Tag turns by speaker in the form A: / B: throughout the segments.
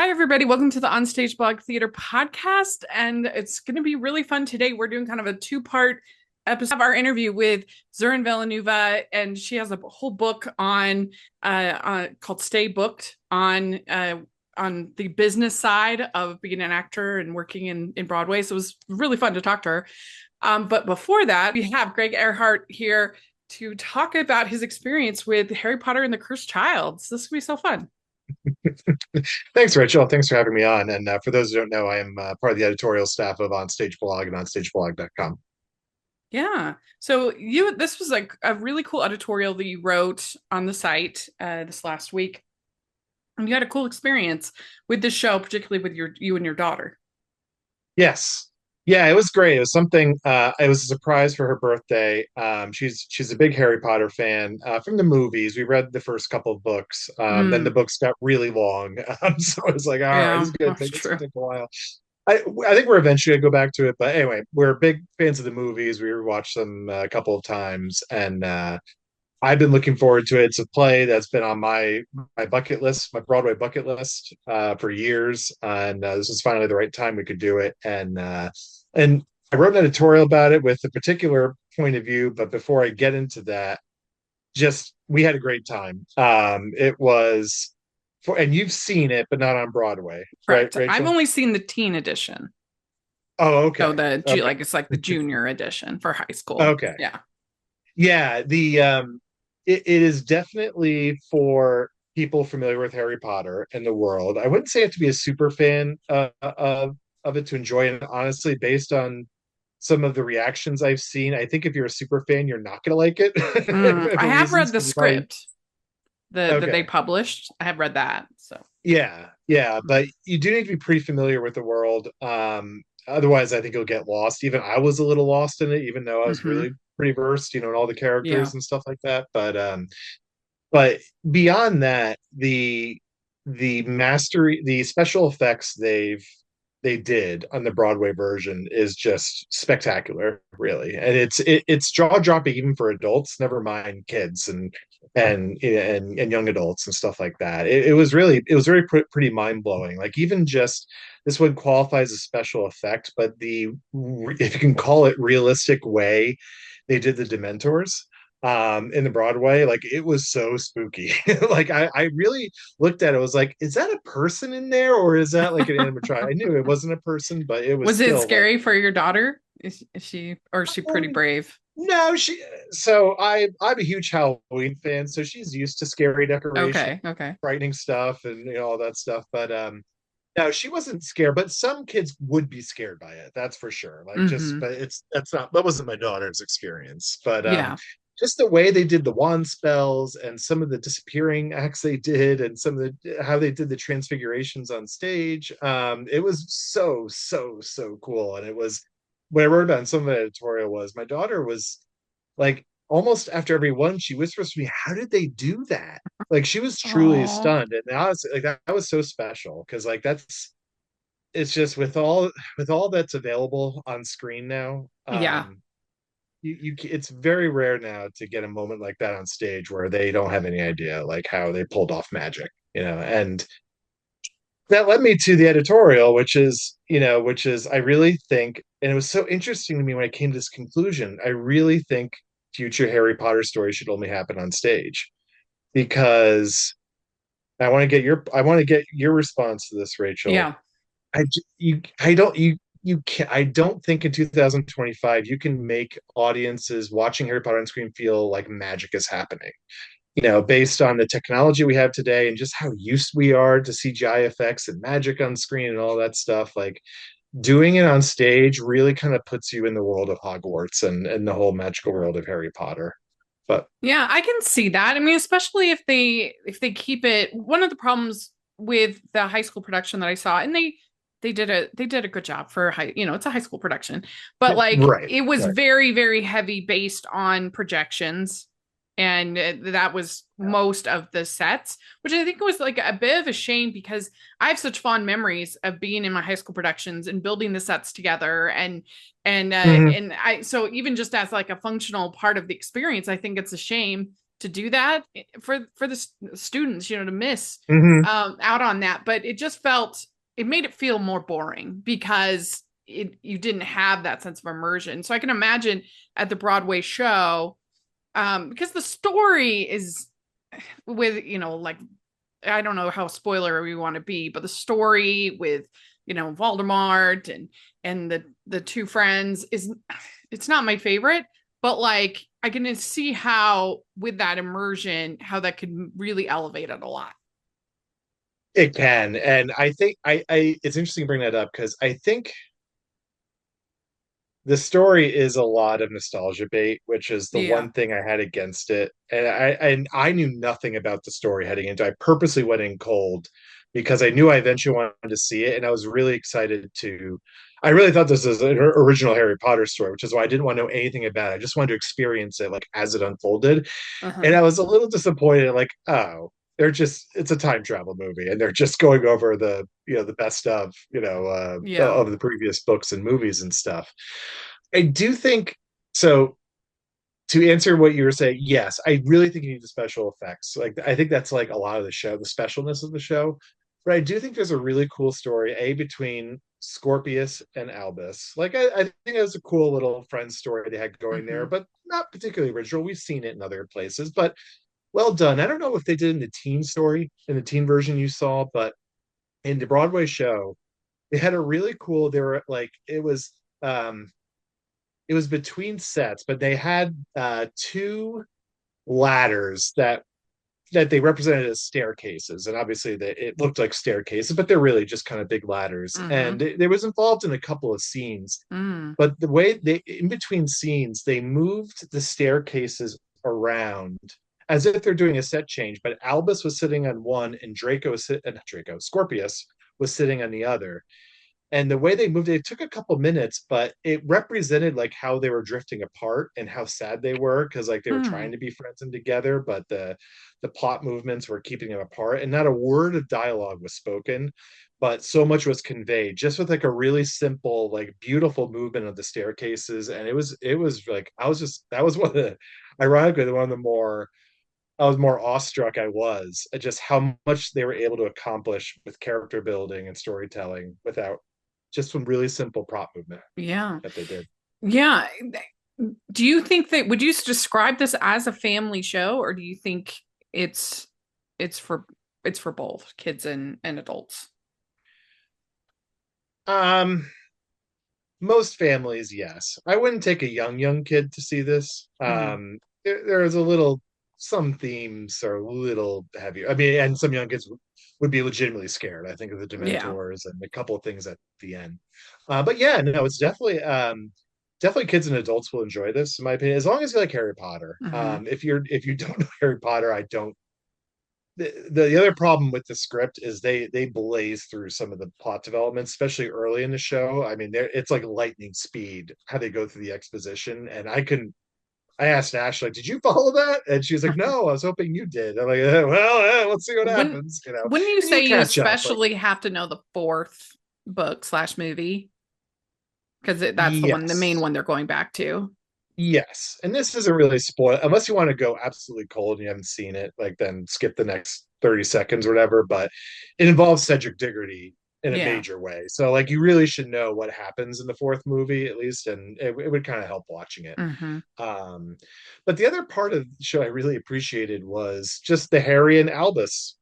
A: Hi, everybody. Welcome to the OnStage Blog Theater podcast. And it's going to be really fun today. We're doing kind of a two-part episode of our interview with Zurin Villanueva, and she has a whole book called Stay Booked on the business side of being an actor and working in Broadway. So it was really fun to talk to her. But before that, we have Greg Ehrhardt here to talk about his experience with Harry Potter and the Cursed Child. So this is going to be so fun.
B: Thanks, Rachel. Thanks for having me on. And for those who don't know, I am part of the editorial staff of OnStage Blog and OnStageBlog.com.
A: Yeah. So this was like a really cool editorial that you wrote on the site this last week. And you had a cool experience with this show, particularly with you and your daughter.
B: Yes. Yeah, it was great. It was something, it was a surprise for her birthday. She's a big Harry Potter fan from the movies. We read the first couple of books. Then the
A: Mm,
B: books got really long. So I was like, all right,
A: yeah, that's
B: this is gonna
A: true.
B: take a while. I think we're eventually gonna go back to it, but anyway, we're big fans of the movies. We watched them a couple of times, and I've been looking forward to it. It's a play that's been on my bucket list, my Broadway bucket list, for years, and this was finally the right time we could do it. And I wrote an editorial about it with a particular point of view. But before I get into that, just we had a great time. It was and you've seen it, but not on Broadway, right,
A: Correct. I've
B: Rachel?
A: only seen the teen edition.
B: Oh,
A: So
B: okay, okay,
A: like it's like the junior edition for high school.
B: okay.
A: Yeah.
B: Yeah, it is definitely for people familiar with Harry Potter and the world. I wouldn't say you have to be a super fan of it to enjoy it. Honestly, based on some of the reactions I've seen, I think if you're a super fan, you're not going to like it
A: I
B: for
A: have
B: reasons
A: read the
B: because you've already
A: script that they
B: okay.
A: published. I have read that. So
B: Yeah, yeah, but you do need to be pretty familiar with the world. Otherwise, I think you'll get lost. Even I was a little lost in it, even though I was
A: hmm
B: really pretty versed, in all the
A: yeah.
B: characters and stuff like that. But beyond that, the mastery, the special effects they did on the Broadway version is just spectacular, really. And it's jaw dropping even for adults, never mind kids and young adults and stuff like that. It was very pretty mind blowing. Like even just this one qualifies as special effect, but the if you can call it realistic way they did the Dementors in the Broadway, like it was so spooky. Like I really looked at it, was like, is that a person in there or is that like an animatronic? I knew it wasn't a person, but it was
A: Was it
B: still like
A: scary for your daughter? Is she pretty
B: um,
A: brave?
B: no, so I'm a huge Halloween fan, so she's used to scary decoration,
A: Okay, okay.
B: frightening stuff and all that stuff. But no, she wasn't scared, but some kids would be scared by it, that's for sure. Like just
A: hmm
B: but that wasn't my daughter's experience. But
A: Yeah.
B: just the way they did the wand spells and some of the disappearing acts they did and some of the how they did the transfigurations on stage, it was so cool. And it was what I wrote about in some of the editorial was my daughter was like almost after every one she whispers to me, how did they do that? Like she was truly
A: Oh,
B: stunned. And honestly, like that was so special because like that's it's just with all that's available on screen now.
A: yeah.
B: You it's very rare now to get a moment like that on stage where they don't have any idea like how they pulled off magic, and that led me to the editorial, which is I really think, and it was so interesting to me when I came to this conclusion, I really think future Harry Potter stories should only happen on stage because I want to get your response to this, Rachel.
A: Yeah.
B: I don't you can I don't think in 2025 you can make audiences watching Harry Potter on screen feel like magic is happening. Based on the technology we have today and just how used we are to CGI effects and magic on screen and all that stuff, like doing it on stage really kind of puts you in the world of Hogwarts and the whole magical world of Harry Potter. But
A: Yeah, I can see that. I mean, especially if they keep it. One of the problems with the high school production that I saw, and they did a good job for it's a high school production, but like
B: right,
A: it was
B: right.
A: very heavy based on projections, and that was most of the sets, which I think was like a bit of a shame because I have such fond memories of being in my high school productions and building the sets together and
B: Mhm.
A: I so even just as like a functional part of the experience, I think it's a shame to do that for the students, to miss
B: Mm-hmm.
A: out on that. But it made it feel more boring because you didn't have that sense of immersion. So I can imagine at the Broadway show, because the story is with, like, I don't know how spoiler we want to be, but the story with, Voldemort and the two friends it's not my favorite, but like I can see how with that immersion, how that could really elevate it a lot.
B: It can, and I think it's interesting to bring that up because I think the story is a lot of nostalgia bait, which is the
A: Yeah.
B: one thing I had against it. And I knew nothing about the story heading into. I purposely went in cold because I knew I eventually wanted to see it, and I was really excited to. I really thought this was an original Harry Potter story, which is why I didn't want to know anything about it. I just wanted to experience it like as it unfolded, and
A: Uh-huh.
B: I was a little disappointed. Like, oh, it's a time travel movie, and they're just going over the best of
A: Yeah.
B: of the previous books and movies and stuff. I do think so. To answer what you were saying, yes, I really think you need the special effects. Like, I think that's like a lot of the show, the specialness of the show. But I do think there's a really cool story, between Scorpius and Albus. Like, I think it was a cool little friend story they had going there,
A: Mm-hmm.
B: but not particularly original. We've seen it in other places, but well done. I don't know if they did in the teen story, in the teen version you saw, but in the Broadway show, they had a really cool. They were like, it was between sets, but they had two ladders that they represented as staircases, and obviously it looked like staircases, but they're really just kind of big ladders.
A: Mm-hmm.
B: And they was involved in a couple of scenes,
A: Mm.
B: but the way they in between scenes they moved the staircases around as if they're doing a set change. But Albus was sitting on one, and not Draco, Scorpius was sitting on the other, and the way they moved it took a couple minutes, but it represented like how they were drifting apart and how sad they were because like they were
A: Hmm.
B: trying to be friends and together, but the plot movements were keeping them apart, and not a word of dialogue was spoken, but so much was conveyed just with like a really simple, like beautiful movement of the staircases. And it was like I was just that was one of the ironically one of the more I was more awestruck I was at just how much they were able to accomplish with character building and storytelling without just some really simple prop movement
A: Yeah.
B: that they did.
A: Yeah. Do you think that would you describe this as a family show, or do you think it's it's for it's for both kids and adults?
B: Um, Most families, yes. I wouldn't take a young kid to see this.
A: Mm.
B: There's a little some themes are a little heavier. I mean, and some young kids would be legitimately scared, I think, of the
A: Yeah.
B: Dementors and a couple of things at the end. But yeah, no, it's definitely kids and adults will enjoy this, in my opinion, as long as you like Harry Potter.
A: Hmm.
B: If you don't know Harry Potter, I don't the other problem with the script is they blaze through some of the plot developments, especially early in the show. I mean, it's like lightning speed how they go through the exposition. And I asked Ash, like, did you follow that? And she's like, no, I was hoping you did. I'm like, let's see what
A: Wouldn't
B: happens,
A: wouldn't you
B: and you
A: say you
B: catch up. But
A: especially have to know the fourth book slash movie? Because that's the main
B: yes,
A: one they're going back to.
B: yes. And this isn't really spoiled unless you want to go absolutely cold and you haven't seen it, like then skip the next 30 seconds or whatever. But it involves Cedric Diggory in a
A: Yeah.
B: major way. So like you really should know what happens in the fourth movie at least, and it would kind of help watching it.
A: Hmm.
B: Um, but the other part of the show I really appreciated was just the Harry and Albus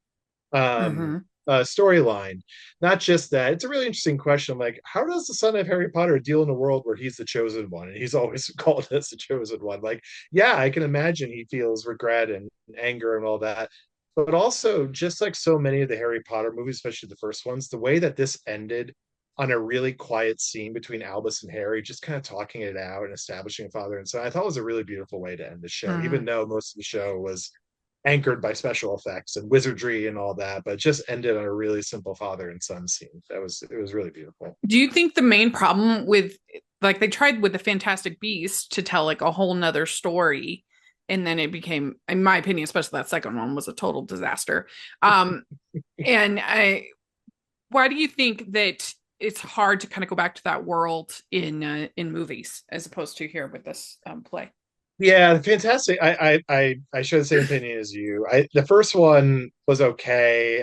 B: um
A: Hmm.
B: storyline. Not just that, it's a really interesting question, like how does the son of Harry Potter deal in a world where he's the chosen one and he's always called as the chosen one? Like, yeah, I can imagine he feels regret and anger and all that, but also just like so many of the Harry Potter movies, especially the first ones, the way that this ended on a really quiet scene between Albus and Harry, just kind of talking it out and establishing a father and son, I thought was a really beautiful way to end the show, even
A: Hmm.
B: though most of the show was anchored by special effects and wizardry and all that, but just ended on a really simple father and son scene. It was really beautiful.
A: Do you think the main problem with, like, they tried with the Fantastic Beast to tell like a whole nother story, and then it became, in my opinion, especially that second one, was a total disaster. Um, and why do you think that it's hard to kind of go back to that world in movies as opposed to here with this play?
B: Yeah, fantastic. I share the same opinion as you. The first one was okay.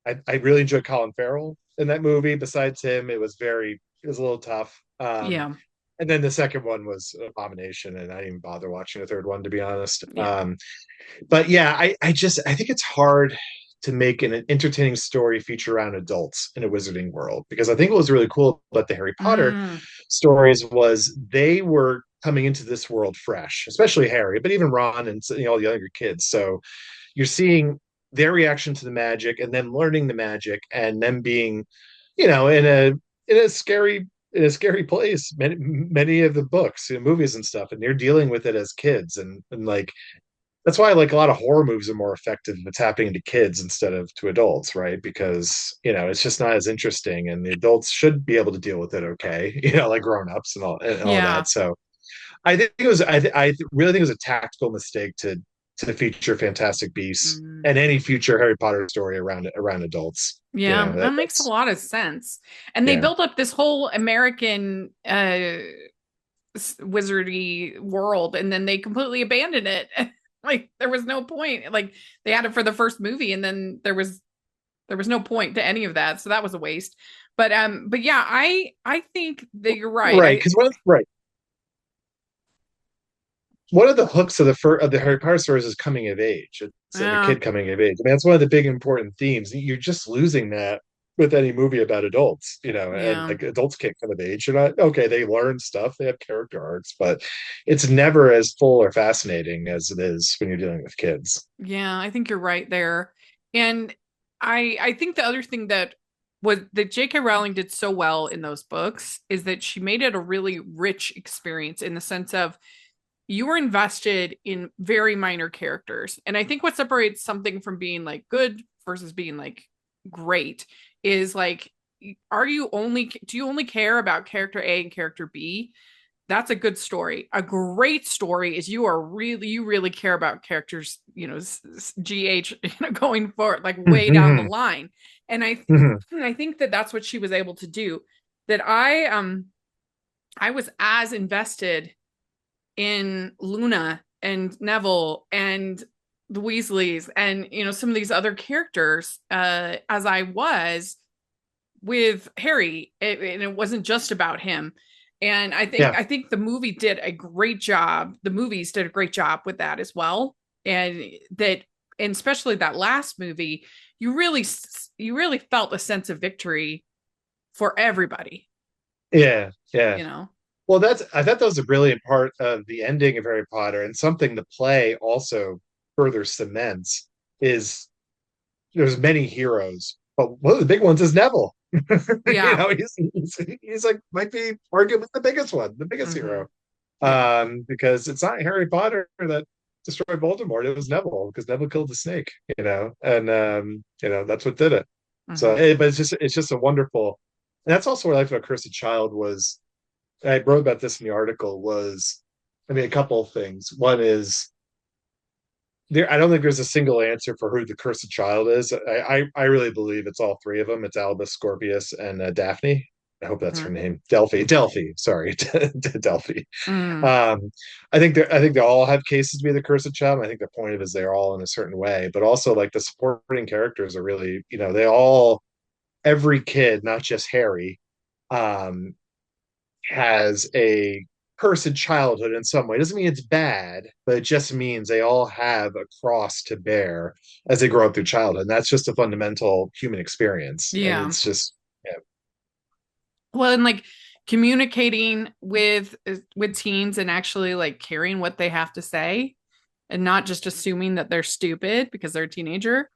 B: I really enjoyed Colin Farrell in that movie. Besides him, it was a little tough.
A: Yeah.
B: And then the second one was Abomination, and I didn't even bother watching the third one, to be honest.
A: Yeah.
B: But yeah, I think it's hard to make an entertaining story feature around adults in a wizarding world, because I think what was really cool about the Harry Potter
A: Mm,
B: stories was they were coming into this world fresh, especially Harry, but even Ron and all the younger kids. So you're seeing their reaction to the magic and them learning the magic and them being, in a scary place. Many of the books and movies and stuff, and they're dealing with it as kids, and like that's why like a lot of horror movies are more effective if it's happening to kids instead of to adults, right? Because it's just not as interesting, and the adults should be able to deal with it okay, like grown-ups and all
A: yeah.
B: that. So I think it was I really think it was a tactical mistake to feature Fantastic Beasts
A: Mm.
B: and any future Harry Potter story around adults.
A: Yeah, that makes a
B: That's
A: lot of sense. And they
B: yeah.
A: built up this whole American wizardy world and then they completely abandoned it. Like there was no point. Like they had it for the first movie and then there was no point to any of that. So that was a waste. But yeah, I think that you're right.
B: Right, because one of the hooks of the Harry Potter stories is coming of age. It's like a
A: Yeah,
B: kid coming of age. I mean, that's one of the big important themes. You're just losing that with any movie about adults, and
A: yeah.
B: like adults can't come of age. You're not okay. They learn stuff. They have character arcs, but it's never as full or fascinating as it is when you're dealing with kids.
A: Yeah, I think you're right there. And I think the other thing that J.K. Rowling did so well in those books is that she made it a really rich experience in the sense of you were invested in very minor characters. And I think what separates something from being like good versus being like great is like do you only care about character A and character B? That's a good story. A great story is you really care about characters, GH, going forward, like way down the
B: Mm-hmm.
A: line. And
B: Mm-hmm.
A: I think that that's what she was able to do. That I was as invested in Luna and Neville and the Weasleys and some of these other characters as I was with Harry, and it wasn't just about him. And
B: Yeah.
A: I think the movie did a great job. The movies did a great job with that as well. And that, and especially that last movie, you really felt a sense of victory for everybody.
B: Yeah. Yeah.
A: You know?
B: Well, I thought that was a brilliant part of the ending of Harry Potter, and something the play also further cements is there's many heroes, but one of the big ones is Neville.
A: Yeah.
B: He's like might be arguably the biggest one, the biggest
A: Hmm.
B: hero.
A: Yeah.
B: Because it's not Harry Potter that destroyed Voldemort; it was Neville, because Neville killed the snake, and that's what did it. So,
A: Hmm.
B: but it's just a wonderful. And that's also what I liked about Cursed Child was I wrote about this in the article was, I mean, a couple of things. One is I don't think there's a single answer for who the cursed child is. I really believe it's all three of them. It's Albus, Scorpius, and Daphne. I hope that's her
A: Hmm.
B: name. Delphi. Sorry, Delphi.
A: Mm.
B: Um, I think they all have cases to be the cursed child. And I think the point of it is they're all in a certain way, but also like the supporting characters are really, they all every kid, not just Harry, um, has a cursed childhood in some way. It doesn't mean it's bad, but it just means they all have a cross to bear as they grow up through childhood. And that's just a fundamental human experience. And
A: Yeah.
B: it's just, yeah.
A: Well, and like communicating with teens and actually like caring what they have to say and not just assuming that they're stupid because they're a teenager.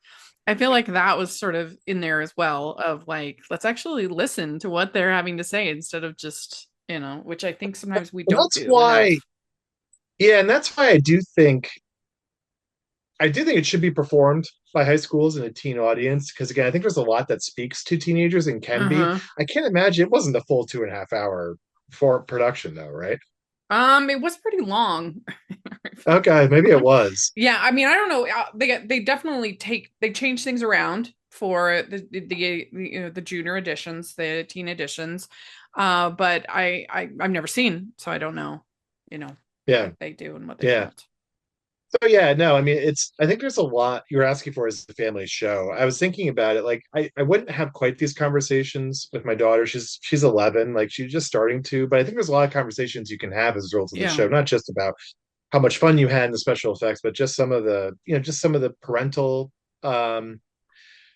A: I feel like that was sort of in there as well of like let's actually listen to what they're having to say instead of just, which I think sometimes we
B: And
A: don't
B: that's
A: do
B: why,
A: enough.
B: yeah, and that's why I do think it should be performed by high schools and a teen audience. Because again, I think there's a lot that speaks to teenagers and can be.
A: Uh-huh.
B: I can't imagine it wasn't a full 2.5 hour for production though, right?
A: It was pretty long.
B: Okay, maybe it was.
A: Yeah, I mean, I don't know. They definitely they change things around for the junior editions, the teen editions. But I've never seen, so I don't know. You know.
B: Yeah.
A: that they do and what they
B: Yeah.
A: don't.
B: So yeah, no, I mean I think there's a lot you're asking for as a family show. I was thinking about it, like I wouldn't have quite these conversations with my daughter. She's 11, like she's just starting to, but I think there's a lot of conversations you can have as a result of the
A: Yeah.
B: show, not just about how much fun you had in the special effects, but just some of the, just some of the parental um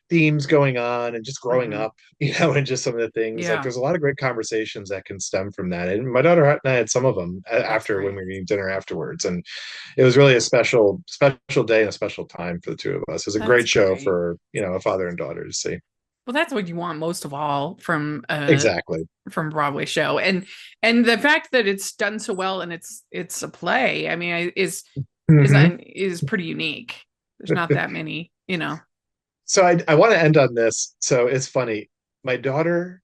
B: themes going on and just growing
A: Hmm.
B: up, and just some of the things. Like
A: Yeah.
B: there's a lot of great conversations that can stem from that. And my daughter and I had some of them
A: That's
B: after when
A: great.
B: we were eating dinner afterwards. And it was really a special day and a special time for the two of us. It was a
A: That's
B: great show
A: great.
B: for, a father and daughter to see.
A: Well, that's what you want most of all
B: Exactly.
A: from Broadway show. And the fact that it's done so well and it's a play, I mean,
B: Hmm.
A: is pretty unique. There's not that many,
B: So I want to end on this. So it's funny. My daughter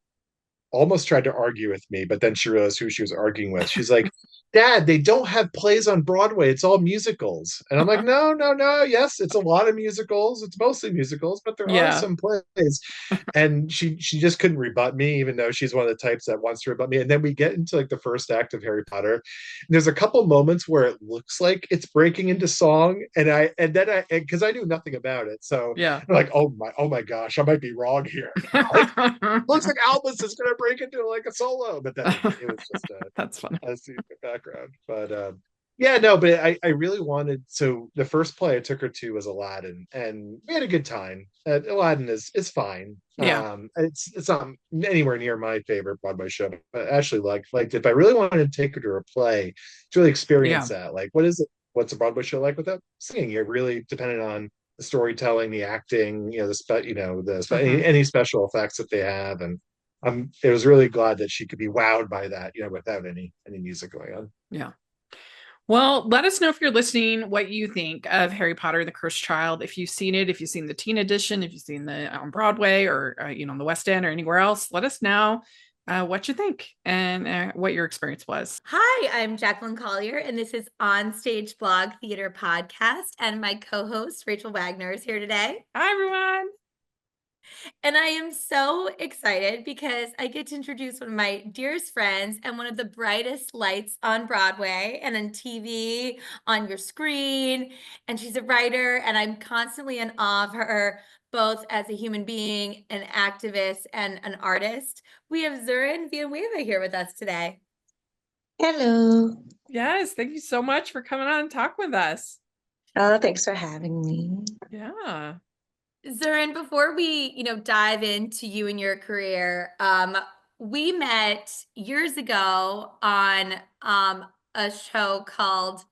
B: almost tried to argue with me, but then she realized who she was arguing with. She's like, Dad, they don't have plays on Broadway. It's all musicals. And I'm like, no, no, no. Yes, it's a lot of musicals. It's mostly musicals, but there are
A: Yeah.
B: some plays. And she just couldn't rebut me, even though she's one of the types that wants to rebut me. And then we get into like the first act of Harry Potter. And there's a couple moments where it looks like it's breaking into song, and then I because I knew nothing about it, so
A: Yeah.
B: I'm like, oh my gosh, I might be wrong here. Like, looks like Albus is going to break into like a solo, but then it was just
A: That's funny.
B: a scene in the background. But yeah, no, but I really wanted. So the first play I took her to was Aladdin, and we had a good time. Aladdin is fine.
A: Yeah.
B: It's not anywhere near my favorite Broadway show, but I actually liked it. But I really wanted to take her to a play to really experience
A: Yeah.
B: that. Like, what is it? What's a Broadway show like without singing? It really depended on the storytelling, the acting,
A: Hmm.
B: any special effects that they have, and I was really glad that she could be wowed by that, without any music going on.
A: Yeah. Well, let us know if you're listening what you think of Harry Potter and the Cursed Child. If you've seen it, if you've seen the teen edition, if you've seen the on Broadway or on the West End or anywhere else, let us know what you think and what your experience was.
C: Hi, I'm Jacklyn Collier, and this is OnStage Blog Theater Podcast, and my co-host Rachel Wagner is here today.
A: Hi, everyone.
C: And I am so excited because I get to introduce one of my dearest friends and one of the brightest lights on Broadway and on TV, on your screen. And she's a writer, and I'm constantly in awe of her, both as a human being, an activist, and an artist. We have Zurin Villanueva here with us today.
D: Hello.
A: Yes, thank you so much for coming on and talk with us.
D: Thanks for having me.
A: Yeah.
C: Zurin, before we, dive into you and your career, we met years ago on a show called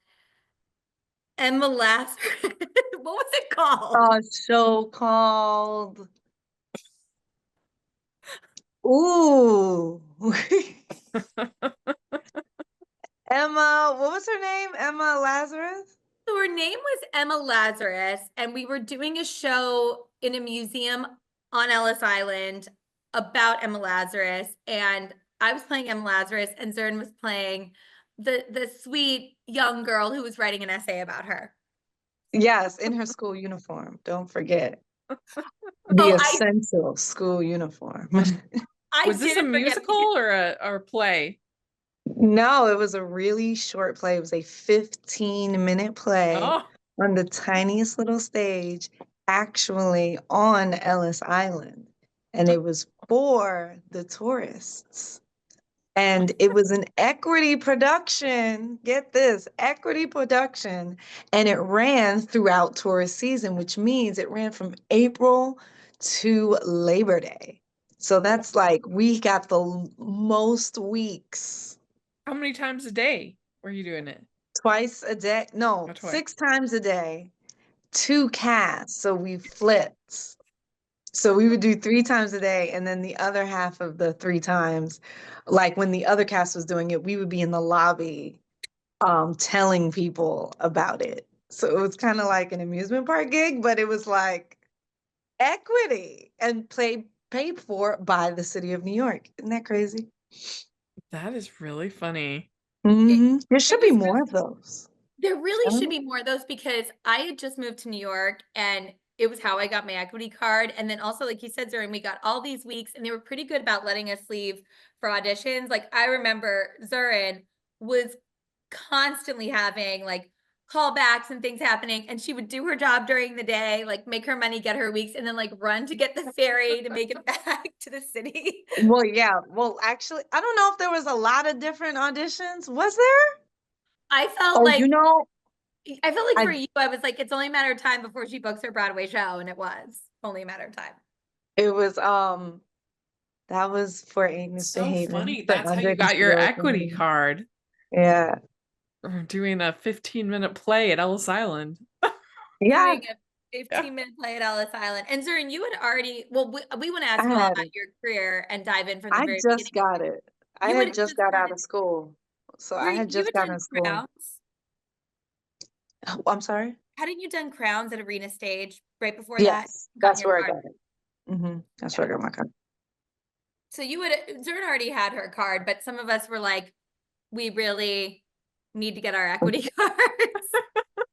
C: Emma Lazarus. What was it called?
D: A show called Ooh. Emma, what was her name? Emma Lazarus?
C: So her name was Emma Lazarus, and we were doing a show in a museum on Ellis Island about Emma Lazarus, and I was playing Emma Lazarus, and Zurin was playing the sweet young girl who was writing an essay about her.
D: Yes, in her school uniform. Don't forget. The
C: Oh,
D: essential school uniform.
A: Was this a
C: didn't forget
A: musical or a play?
D: No, it was a really short play. It was a 15-minute play
A: Oh,
D: on the tiniest little stage, actually on Ellis Island. And it was for the tourists. And it was an equity production. Get this, equity production. And it ran throughout tourist season, which means it ran from April to Labor Day. So that's like we got the most weeks.
A: how many times a day were you doing it?
D: Twice a day. No,
A: Oh, twice.
D: 6 times a day, 2 casts. So we flipped. So we would do 3 times a day, and then the other half of the 3 times, like when the other cast was doing it, we would be in the lobby telling people about it. So it was kind of like an amusement park gig, but it was like equity and paid for by the city of New York. Isn't that crazy?
A: That is really funny.
D: There should be more of those.
C: There really should be more of those because I had just moved to New York, and it was how I got my equity card. And then also, like you said, Zurin, we got all these weeks, and they were pretty good about letting us leave for auditions. Like I remember Zurin was constantly having like callbacks and things happening, and she would do her job during the day, like make her money, get her weeks, and then like run to get the ferry to make it back to the city.
D: Well, yeah. Well, actually, I don't know if there was a lot of different auditions. Was there?
C: I felt
D: Oh,
C: like
D: I
C: for you, I was like, it's only a matter of time before she books her Broadway show, and it was only a matter of time.
D: it was that was for Ain't
A: So
D: Misbehaving
A: funny.
D: for
A: That's how
D: Andre
A: you
D: the
A: got your
D: Shield.
A: equity card.
D: Yeah.
A: Or doing a 15-minute play at Ellis Island.
D: Yeah.
C: Doing a 15-minute play at Ellis Island. And Zurin, you had already, well, we want to ask
D: I
C: you all
D: had
C: about
D: it.
C: your career and dive in from the
D: I
C: very
D: just
C: beginning.
D: got it. I
C: You
D: had
C: had
D: just
C: just
D: got out
C: started,
D: of school. So I
C: were
D: had
C: you
D: just
C: had
D: got out
C: done
D: of school.
C: Crowns?
D: Oh, I'm sorry?
C: Hadn't you done Crowns at Arena Stage right before that?
D: Yes,
C: Gotten
D: that's
C: your
D: where I
C: card?
D: got it. That's
C: Yeah.
D: where I got my card.
C: So Zurin already had her card, but some of us were like, we really need to get our equity cards.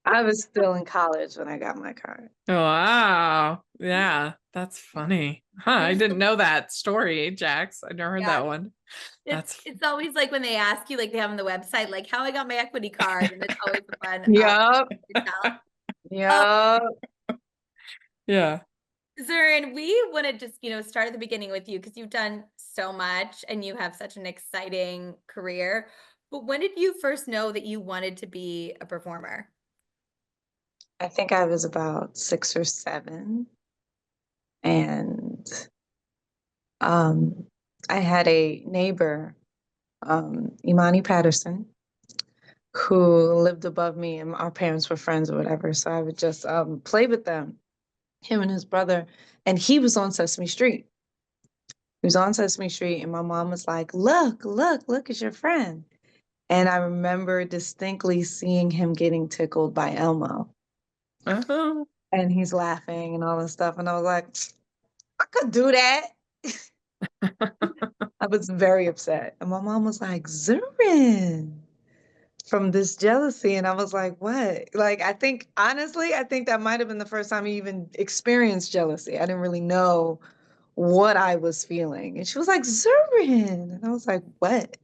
D: I was still in college when I got my card.
A: Wow. Yeah, that's funny. Huh, I
C: You're
A: didn't
C: so-
A: know that story, Jax. I never heard
C: Yeah.
A: that one.
C: It's always like when they ask you, like they have on the website, like how I got my equity card, and it's always a fun
D: Yup.
C: to tell.
D: Yup.
A: Yeah.
C: Zurin, we want to just, start at the beginning with you because you've done so much and you have such an exciting career. But when did you first know that you wanted to be a performer?
D: I think I was about 6 or 7. And I had a neighbor, Imani Patterson, who lived above me, and our parents were friends or whatever. So I would just play with them, him and his brother. And he was on Sesame Street. He was on Sesame Street, and my mom was like, look, look, look at your friend. And I remember distinctly seeing him getting tickled by Elmo.
A: Oh.
D: And he's laughing and all this stuff. And I was like, I could do that. I was very upset. And my mom was like, Zurin, from this jealousy. And I was like, what? Like, honestly, I think that might have been the first time I even experienced jealousy. I didn't really know what I was feeling. And she was like, Zurin. And I was like, what?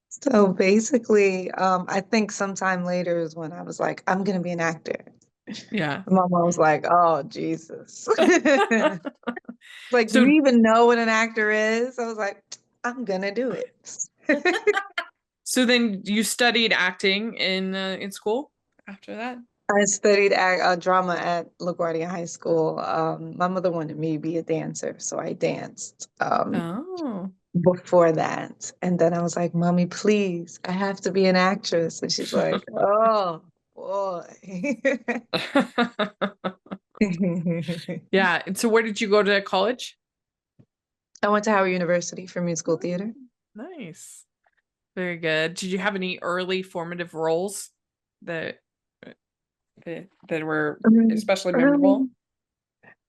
D: So basically, I think sometime later is when I was like, I'm going to be an actor.
A: Yeah.
D: My mom was like, oh, Jesus. Like, do
A: So
D: you even know what an actor is? I was like, I'm going to do it.
A: so then you studied acting in school after that?
D: I studied drama at LaGuardia High School. My mother wanted me to be a dancer, so I danced
A: Oh.
D: before that. And then I was like, Mommy, please, I have to be an actress. And she's like, oh, boy.
A: Yeah. And so where did you go to college?
D: I went to Howard University for musical theater.
A: Nice. Very good. Did you have any early formative roles that were especially memorable?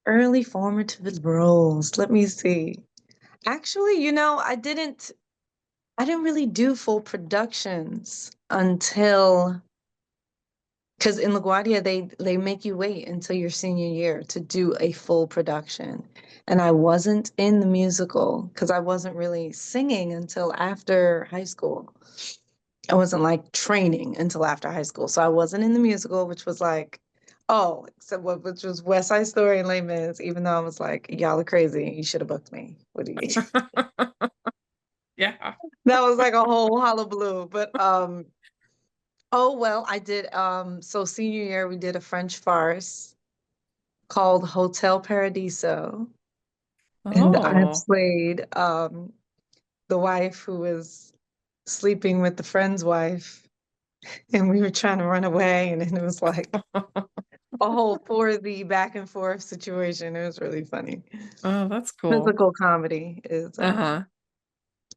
D: Early formative roles. Let me see. Actually, I didn't really do full productions until, because in LaGuardia they make you wait until your senior year to do a full production. And I wasn't in the musical because I wasn't really singing until after high school. I wasn't like training until after high school. So I wasn't in the musical, which was like, which was West Side Story and Les Mis, even though I was like, y'all are crazy. You should have booked me. What do you
A: Yeah.
D: That was like a whole hullabaloo. But oh well, I did so senior year we did a French farce called Hotel Paradiso. And I
A: Oh.
D: played the wife who was sleeping with the friend's wife, and we were trying to run away, and it was like a whole 4D back and forth situation. It was really funny.
A: Oh, that's cool.
D: Physical comedy is
A: Uh-huh.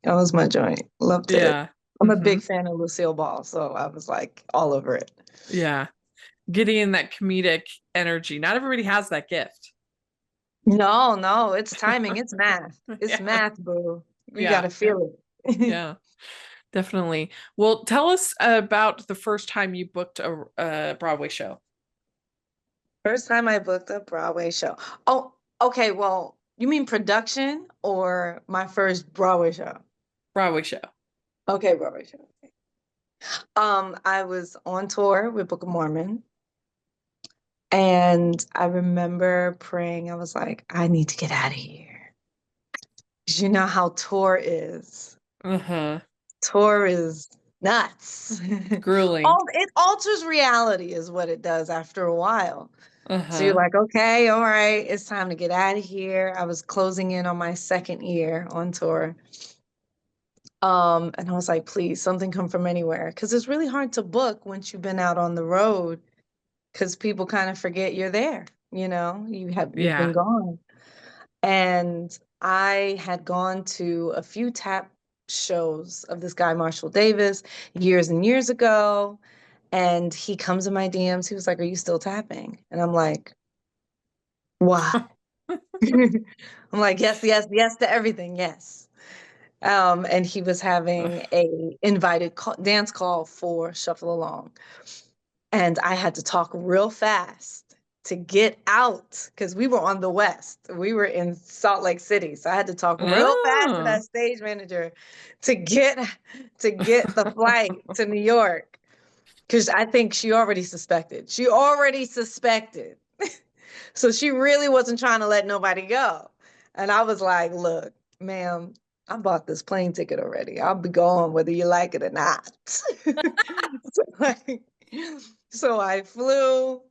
D: that was my joint. Loved it.
A: Yeah.
D: I'm a big fan of Lucille Ball, so I was like all over it.
A: Yeah. Getting in that comedic energy. Not everybody has that gift.
D: No, it's timing. It's math. It's
A: Yeah.
D: math, boo. You
A: Yeah.
D: gotta feel it.
A: Yeah, definitely. Well, tell us about the first time you booked a Broadway show.
D: First time I booked a Broadway show. Oh, okay. Well, you mean production or my first Broadway show?
A: Broadway show.
D: Okay, Broadway show. I was on tour with Book of Mormon, and I remember praying. I was like, I need to get out of here. 'Cause you know how tour is.
A: Uh-huh.
D: Tour is nuts.
A: Grueling.
D: It alters reality, is what it does after a while. So you're
A: Uh-huh.
D: like, okay, all right, it's time to get out of here. I was closing in on my second year on tour. And I was like, please, something come from anywhere. Because it's really hard to book once you've been out on the road, because people kind of forget you're there. You've been
A: Yeah.
D: gone. And I had gone to a few tap shows of this guy, Marshall Davis, years and years ago. And he comes in my DMs. He was like, are you still tapping? And I'm like, why? I'm like, yes, yes, yes to everything. Yes. And he was having a invited dance call for Shuffle Along. And I had to talk real fast to get out because we were on the West. We were in Salt Lake City. So I had to talk real fast to
A: Oh.
D: that stage manager to get the flight to New York. Because I think she already suspected. So she really wasn't trying to let nobody go. And I was like, look, ma'am, I bought this plane ticket already. I'll be going whether you like it or not. So I flew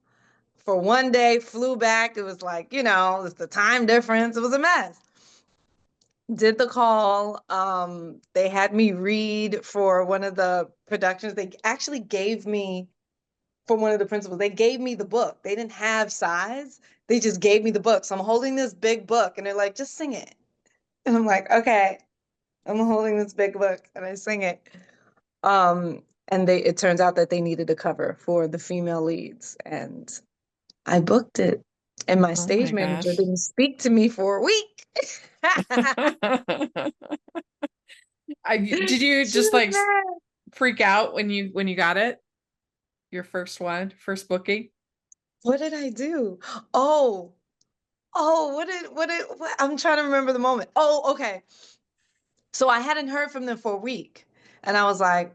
D: for one day, flew back. It was like, it's the time difference. It was a mess. Did the call. They had me read for one of the productions. They actually gave me, for one of the principals, they gave me the book. They didn't have size. They just gave me the book. So I'm holding this big book and they're like, just sing it. And I'm like, okay, I'm holding this big book and I sing it. And it turns out that they needed a cover for the female leads. And I booked it. And my
A: Oh
D: stage
A: my
D: manager
A: gosh.
D: didn't speak to me for a week.
A: Did you
D: She
A: just
D: was
A: like
D: mad.
A: freak out when you got it? Your first booking?
D: What did I do? Oh, I'm trying to remember the moment. Oh, okay. So I hadn't heard from them for a week. And I was like,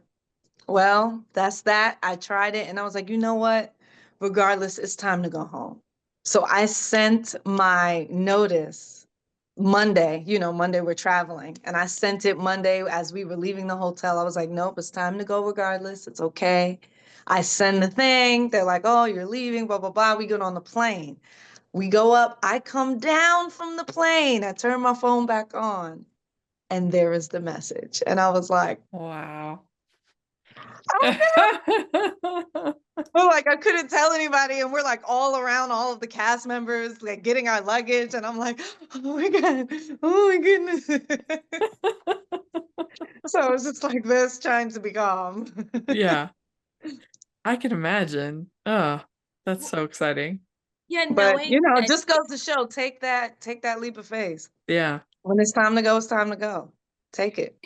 D: well, that's that. I tried it and I was like, you know what? Regardless, it's time to go home. So I sent my notice Monday. Monday we're traveling. And I sent it Monday as we were leaving the hotel. I was like, nope, it's time to go regardless. It's okay. I send the thing. They're like, oh, you're leaving, blah, blah, blah. We get on the plane. We go up. I come down from the plane. I turn my phone back on. And there is the message. And I was like,
A: Wow.
D: well, like I couldn't tell anybody, and we're like all around all of the cast members, like getting our luggage, and I'm like, oh my God, oh my goodness. So I was just like this, trying to be calm.
A: Yeah, I can imagine. Oh, that's so exciting.
C: Yeah,
D: But
C: knowing that,
D: just goes to show, take that leap of faith.
A: Yeah.
D: When it's time to go, it's time to go. Take it.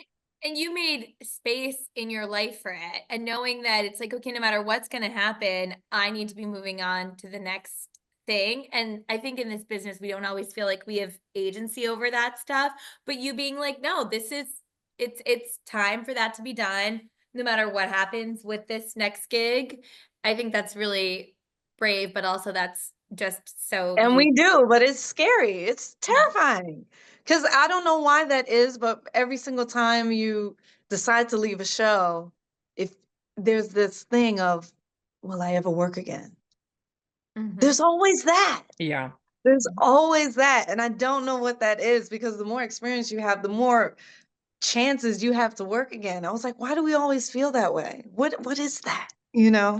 C: and you made space in your life for it, and knowing that it's like, okay, no matter what's going to happen, I need to be moving on to the next thing. And I think in this business, we don't always feel like we have agency over that stuff, but you being like, no, it's time for that to be done, no matter what happens with this next gig. I think that's really brave, but also that's just so
D: And
C: you.
D: we do, but it's scary. It's terrifying. Because I don't know why that is, but every single time you decide to leave a show, if there's this thing of, will I ever work again?
C: Mhm.
D: There's always that.
A: Yeah.
D: There's always that. And I don't know what that is, because the more experience you have, the more chances you have to work again. I was like, why do we always feel that way? What is that?
A: Yeah.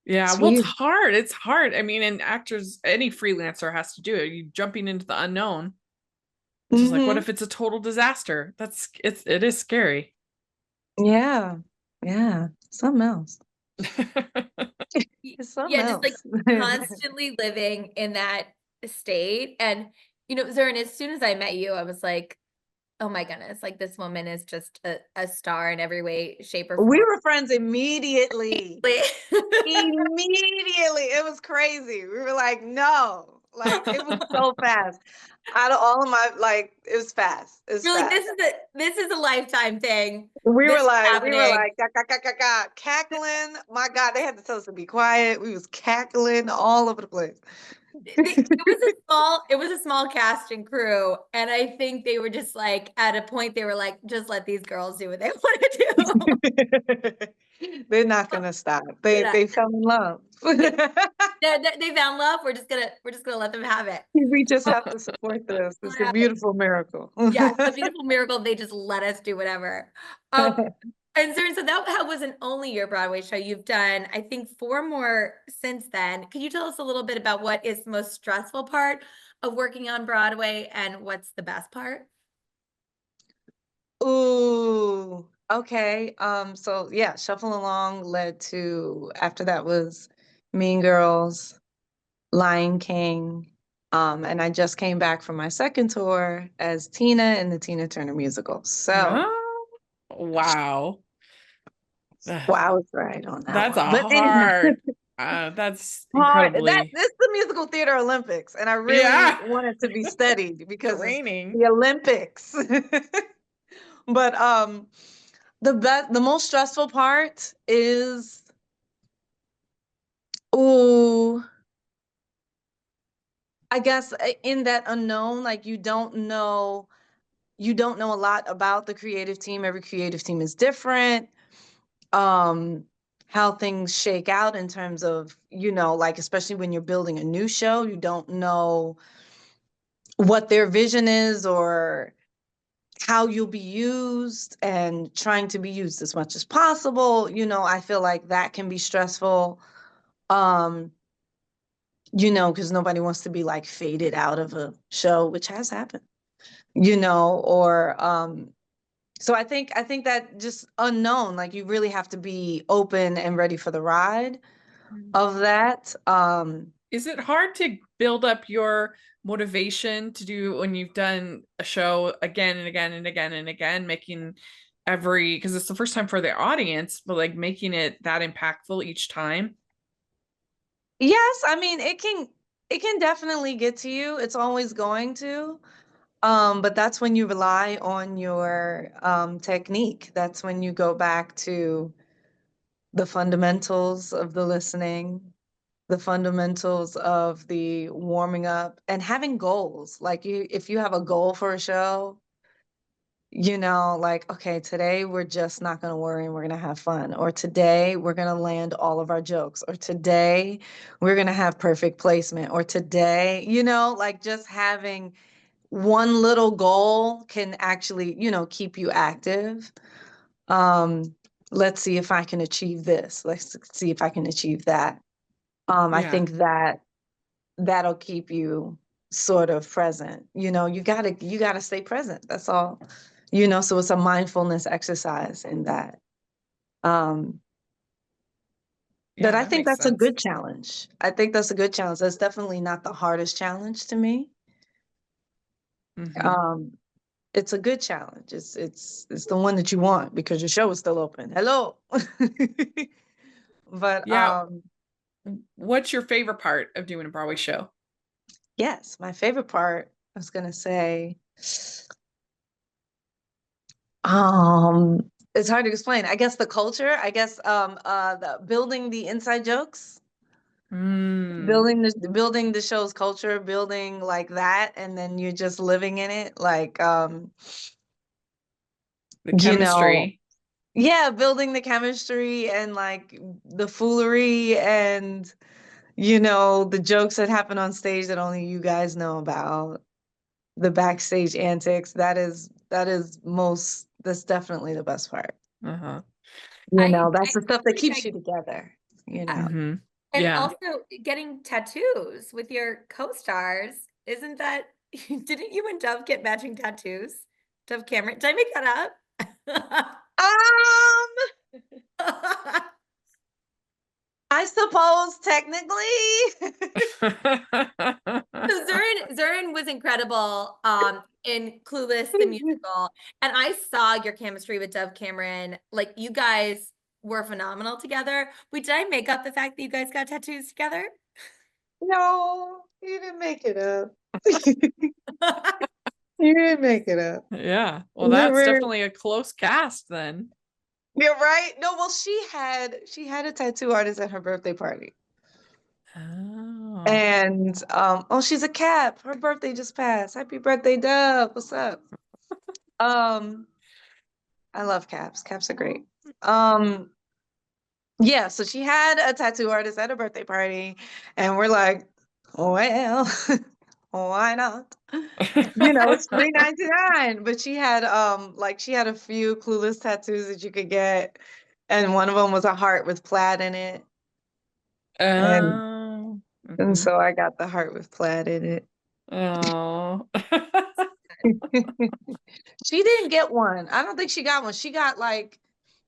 D: It's
A: Well, it's
D: weird.
A: hard. It's hard. I mean, and actors, any freelancer has to do it. You jumping into the unknown. It's just like, what
D: Hmm.
A: if it's a total disaster? It is scary.
D: Yeah. Yeah. Something else. It's something
C: Yeah, just like
D: else.
C: constantly living in that state. And, Zurin, as soon as I met you, I was like, oh my goodness, like this woman is just a star in every way, shape, or
D: We
C: form.
D: were friends immediately. Immediately. It was crazy. We were like, no, Like it was so fast. Out of all of my, like, it was fast. It was
C: You're like,
D: fast.
C: this is a lifetime thing.
D: We
C: This
D: were
C: is
D: like,
C: happening.
D: cackling. My God, they had to tell us to be quiet. We was cackling all over the place.
C: It was a small cast and crew, and I think they were just like, at a point they were like, just let these girls do what they want to do.
D: They're not gonna stop.
C: Yeah.
D: They fell in love.
C: They found love. We're just gonna let them have it.
D: We just have to support this. It's a beautiful miracle.
C: Yeah, a beautiful miracle. They just let us do whatever. And so that wasn't only your Broadway show. You've done, I think, 4 more since then. Can you tell us a little bit about what is the most stressful part of working on Broadway and what's the best part?
D: Ooh, okay. So yeah, Shuffle Along led to, after that was Mean Girls, Lion King. And I just came back from my second tour as Tina in the Tina Turner musical. So
A: Oh, wow.
D: well, I was right on that
A: That's
D: one.
A: a
D: But anyhow,
A: hard. That's
D: hard. This
A: incredibly.
D: is the musical theater Olympics, and I really
A: Yeah.
D: wanted to be studied because it's
A: Draining.
D: the Olympics. But the most stressful part is, ooh, I guess in that unknown, like you don't know a lot about the creative team. Every creative team is different. How things shake out in terms of, like, especially when you're building a new show, you don't know what their vision is or how you'll be used, and trying to be used as much as possible. I feel like that can be stressful. Um, because nobody wants to be like faded out of a show, which has happened, or so I think that just unknown, like you really have to be open and ready for the ride of that.
A: Is it hard to build up your motivation to do when you've done a show again and again and again and again, making because it's the first time for the audience, but like making it that impactful each time?
D: Yes, I mean it can definitely get to you. It's always going to. But that's when you rely on your technique. That's when you go back to the fundamentals of the listening, the fundamentals of the warming up, and having goals. Like if you have a goal for a show, like, okay, today we're just not going to worry and we're going to have fun. Or today we're going to land all of our jokes. Or today we're going to have perfect placement. Or today, like just having one little goal can actually, keep you active. Um, let's see if I can achieve this. Let's see if I can achieve that. I
A: Yeah.
D: think that that'll keep you sort of present. You gotta stay present. That's all. So it's a mindfulness exercise in that. Um, but
A: Yeah,
D: I
A: that
D: think
A: makes
D: that's a
A: sense.
D: good challenge. I think that's a good challenge. That's definitely not the hardest challenge to me.
A: Mm-hmm.
D: Um, it's a good challenge. It's the one that you want because your show is still open. Hello. But
A: Yeah. What's your favorite part of doing a Broadway show?
D: yes, my favorite part, I was gonna say, it's hard to explain. I guess the culture, I guess the building the inside jokes,
A: Mm,
D: building the show's culture, building like that, and then you're just living in it. Like
A: the
D: you know,
A: chemistry.
D: yeah, building the chemistry and like the foolery and the jokes that happen on stage that only you guys know about, the backstage antics. That's definitely the best part.
A: Uh-huh.
D: That's the stuff that
C: Think
D: keeps you together.
A: Mm-hmm.
C: and
A: Yeah.
C: also getting tattoos with your co-stars. Isn't that, didn't you and Dove get matching tattoos? Dove Cameron, did I make that
D: Um,
C: up?
D: I suppose technically.
C: So Zurin was incredible in Clueless the musical, and I saw your chemistry with Dove Cameron. Like, you guys were phenomenal together. Wait, did I make up the fact that you guys got tattoos together?
D: No, You didn't make it up. You didn't make it up.
A: Yeah. Well,
D: You
A: that's
D: were-
A: definitely a close cast then.
D: You're right. No, well, she had a tattoo artist at her birthday party.
A: Oh.
D: And oh, she's a Cap. Her birthday just passed. Happy birthday, Dub. What's up? I love Caps. Caps are great. Yeah, so she had a tattoo artist at a birthday party, and we're like, well, why not? You know, it's $3.99. But she had she had a few Clueless tattoos that you could get, and one of them was a heart with plaid in it. And
A: Oh.
D: and so I got the heart with plaid in it.
A: Oh.
D: She didn't get one. I don't think she got one. She got like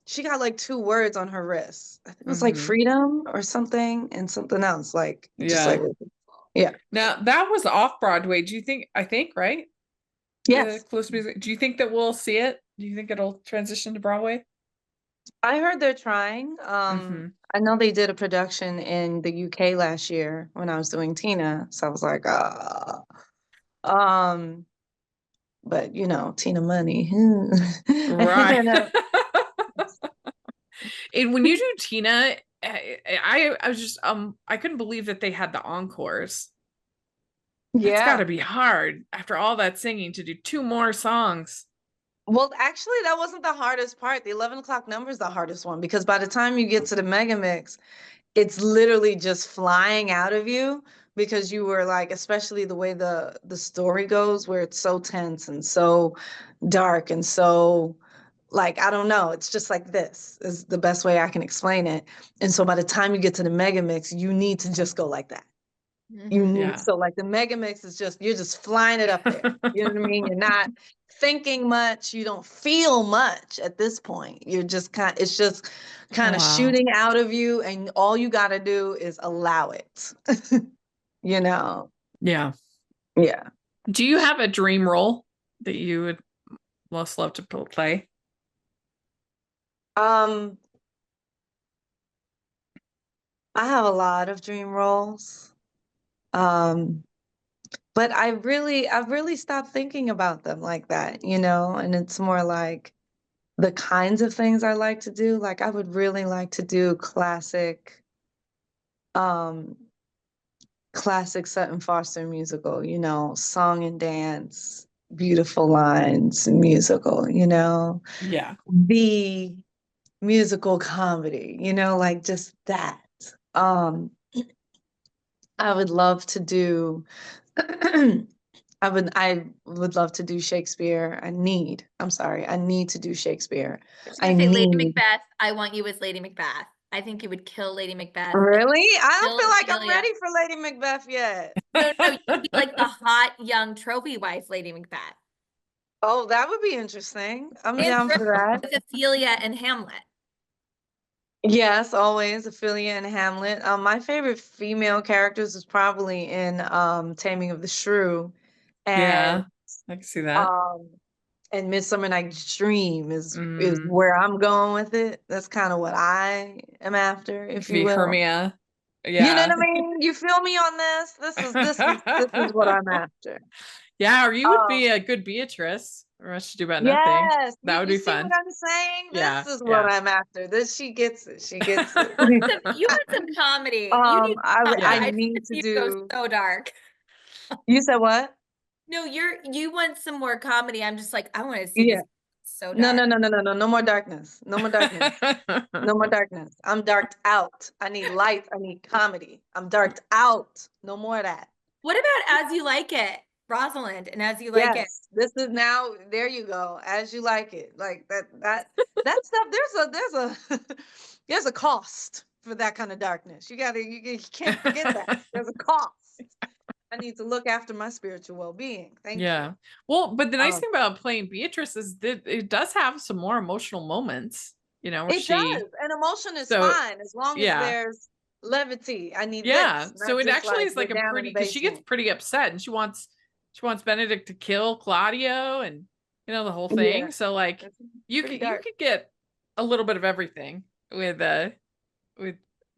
D: 2 words on her wrist. I think it was like freedom or something and something else. Like just like yeah.
A: Now that was off Broadway. Do you think, right?
D: Yes.
A: Close music. Do you think that we'll see it? Do you think it'll transition to Broadway?
D: I heard they're trying. I know they did a production in the UK last year when I was doing Tina. So I was like, but you know, Tina Money.
A: Right. And when you do Tina, I was just I couldn't believe that they had the encores.
D: Yeah.
A: It's gotta be hard after all that singing to do 2 more songs.
D: Well, actually, that wasn't the hardest part. The 11 o'clock number is the hardest one because by the time you get to the mega mix, it's literally just flying out of you because you were like, especially the way the story goes, where it's so tense and so dark and so like, I don't know, it's just like this is the best way I can explain it. And so by the time you get to the mega mix, you need to just go like that. You need so like the mega mix is just you're just flying it up there. You know what I mean? You're not thinking much, you don't feel much at this point. You're just it's just kind of shooting out of you, and all you got to do is allow it. You know?
A: Yeah.
D: Yeah.
A: Do you have a dream role that you would most love to play?
D: I have a lot of dream roles. But I've really stopped thinking about them like that, you know, and it's more like the kinds of things I like to do. Like I would really like to do classic Sutton Foster musical, you know, song and dance, beautiful lines musical, you know.
A: Yeah.
D: The musical comedy, you know, like just that. I would love to do I would love to do Shakespeare. I need to do Shakespeare.
C: I say Lady Macbeth. I want you as Lady Macbeth. I think you would kill Lady Macbeth.
D: Really? I don't feel like I'm ready for Lady Macbeth yet.
C: No, you'd be like the hot young trophy wife, Lady Macbeth.
D: Oh, that would be interesting. I'm down for that.
C: With Ophelia and Hamlet.
D: Yes, always Ophelia and Hamlet. My favorite female characters is probably in Taming of the Shrew. And
A: I can see that.
D: And Midsummer Night's Dream is where I'm going with it. That's kind of what I am after, if you will.
A: Hermia.
D: Yeah. You know what I mean? You feel me on this? This is what I'm after.
A: Yeah, or you would be a good Beatrice. Or Much to Do About Nothing.
D: Yes,
A: that would be fun.
D: What I'm saying?
A: Yeah,
D: this is what I'm after. She gets it. She gets it.
C: You want some comedy.
D: I need to do
C: go so dark.
D: You said what?
C: No, you want some more comedy. I'm just like, I want to see this so dark.
D: No more darkness. No more darkness. No more darkness. I'm darked out. I need light. I need comedy. I'm darked out. No more of that.
C: What about As You Like It? Rosalind and As You Like It.
D: This is now, there you go. As You Like It. Like that stuff, there's a cost for that kind of darkness. You can't forget that. There's a cost. I need to look after my spiritual well-being. Thank you.
A: Well, but the nice thing about playing Beatrice is that it does have some more emotional moments, you know,
D: it does. And emotion is fine as long as there's levity. I need this.
A: So it actually is like a pretty, because she gets pretty upset and she wants Benedict to kill Claudio and, you know, the whole thing. Yeah. So like you could get a little bit of everything with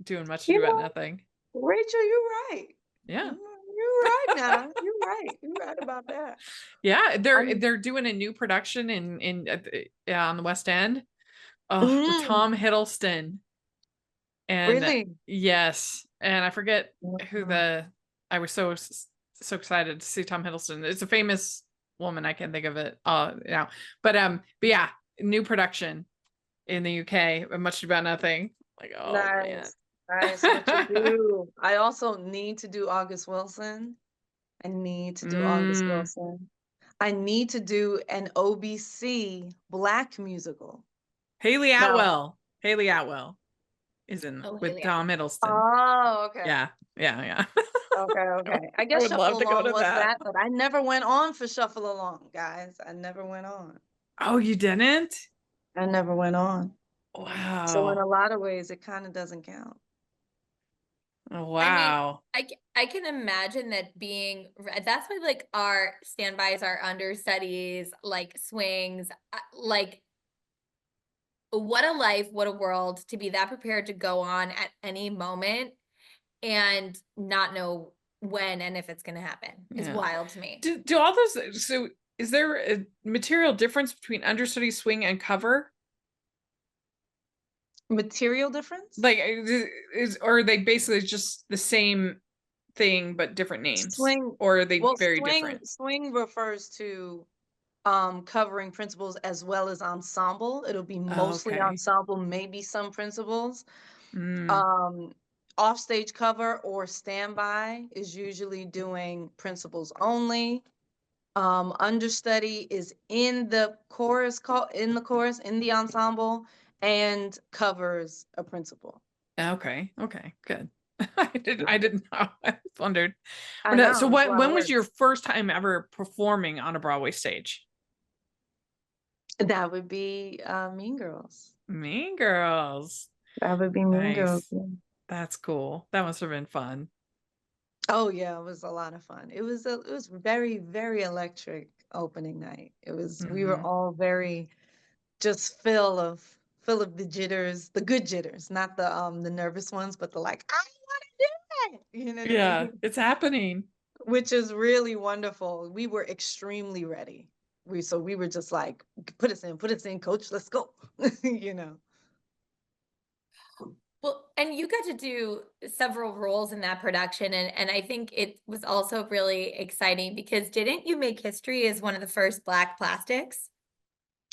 A: doing Much to Do About Nothing.
D: Rachel, you're right.
A: Yeah.
D: You're right now. You're right. You're right about that.
A: Yeah, they're doing a new production on the West End. Oh, with Tom Hiddleston. And
D: Really?
A: yes, and I forget who
D: Mhm.
A: I was so excited to see Tom Hiddleston. It's a famous woman. I can't think of it now. But yeah, new production in the UK, Much About Nothing. Like, oh man.
D: Nice. Nice. What you do. I also need to do August Wilson. I need to do August
A: Mm,
D: Wilson. I need to do an OBC Black musical.
A: Haley
D: Now,
A: Atwell. Haley Atwell is in
C: Oh,
A: with
C: Haley
A: Tom
C: Atwell.
A: Hiddleston.
D: oh, okay.
A: Yeah, yeah.
D: Okay,
A: I would
D: okay. I
A: I
D: guess
A: would love
D: Shuffle
A: to go
D: Along
A: to
D: was
A: that.
D: that, but I never went on for Shuffle Along, guys. I never went on.
A: Oh, you didn't?
D: I never went on. So in
A: Wow.
D: a lot of ways, it kind of doesn't count.
C: I mean,
A: Wow.
C: I can imagine that being, that's why like our standbys, our understudies, like swings, like what a life, what a world to be that prepared to go on at any moment and not know when and if it's going to happen is
A: Yeah.
C: wild to me.
A: Do all those, so is there a material difference between understudy, swing, and cover?
D: Material difference?
A: Like, or are they basically just the same thing but different names?
D: Swing.
A: Or are they
D: Well,
A: very different?
D: swing refers to covering principals as well as ensemble. It'll be
A: Oh,
D: mostly
A: okay.
D: ensemble, maybe some principals.
A: Mm,
D: Um, Offstage cover or standby is usually doing principals only. Understudy is in the chorus, in the chorus, in the ensemble, and covers a principal.
A: okay. Okay. Good. I didn't know. I wondered.
D: I
A: But, so
D: know, it's a lot of
A: when was
D: work.
A: your first time ever performing on a Broadway stage?
D: That would be Mean Girls.
A: Mean Girls.
D: That would be Mean Girls.
A: Nice.
D: Yeah.
A: That's cool. That must have been fun.
D: Oh yeah, it was a lot of fun. It was very, very electric opening night. We were
A: Hmm.
D: all very just full of the jitters, the good jitters, not the nervous ones, but the like, I want to do it. You know what I
A: Yeah,
D: mean?
A: it's happening.
D: Which is really wonderful. We were extremely ready. We were just like, put us in, coach, let's go. You know.
C: Well, and you got to do several roles in that production. And I think it was also really exciting because didn't you make history as one of the first Black plastics?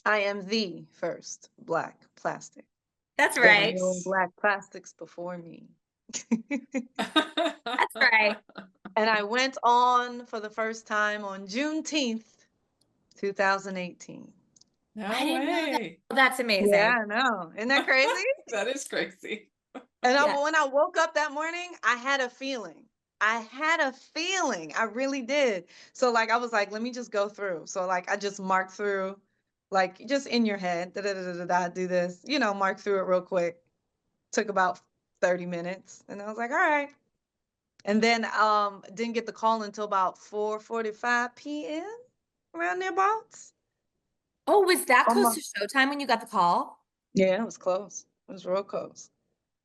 D: I am the first Black plastic.
C: That's
D: There were
C: right.
D: no
A: Nice.
D: Black plastics before me.
C: That's right.
D: And I went on for the first time on Juneteenth, 2018.
C: I
A: No
C: didn't know that.
A: way.
C: Oh, that's amazing.
D: Yeah, I know. Isn't that crazy?
A: That is crazy.
D: And
C: Yeah.
D: when I woke up that morning, I had a feeling. I had a feeling. I really did. So like I was like, let me just go through. So like I just marked through, like just in your head, da da da da da, do this, mark through it real quick. Took about 30 minutes. And I was like, all right. And then didn't get the call until about 4:45 p.m. around thereabouts.
C: Oh, was that close
D: Um,
C: to showtime when you got the call?
D: yeah, it was close. It was real close.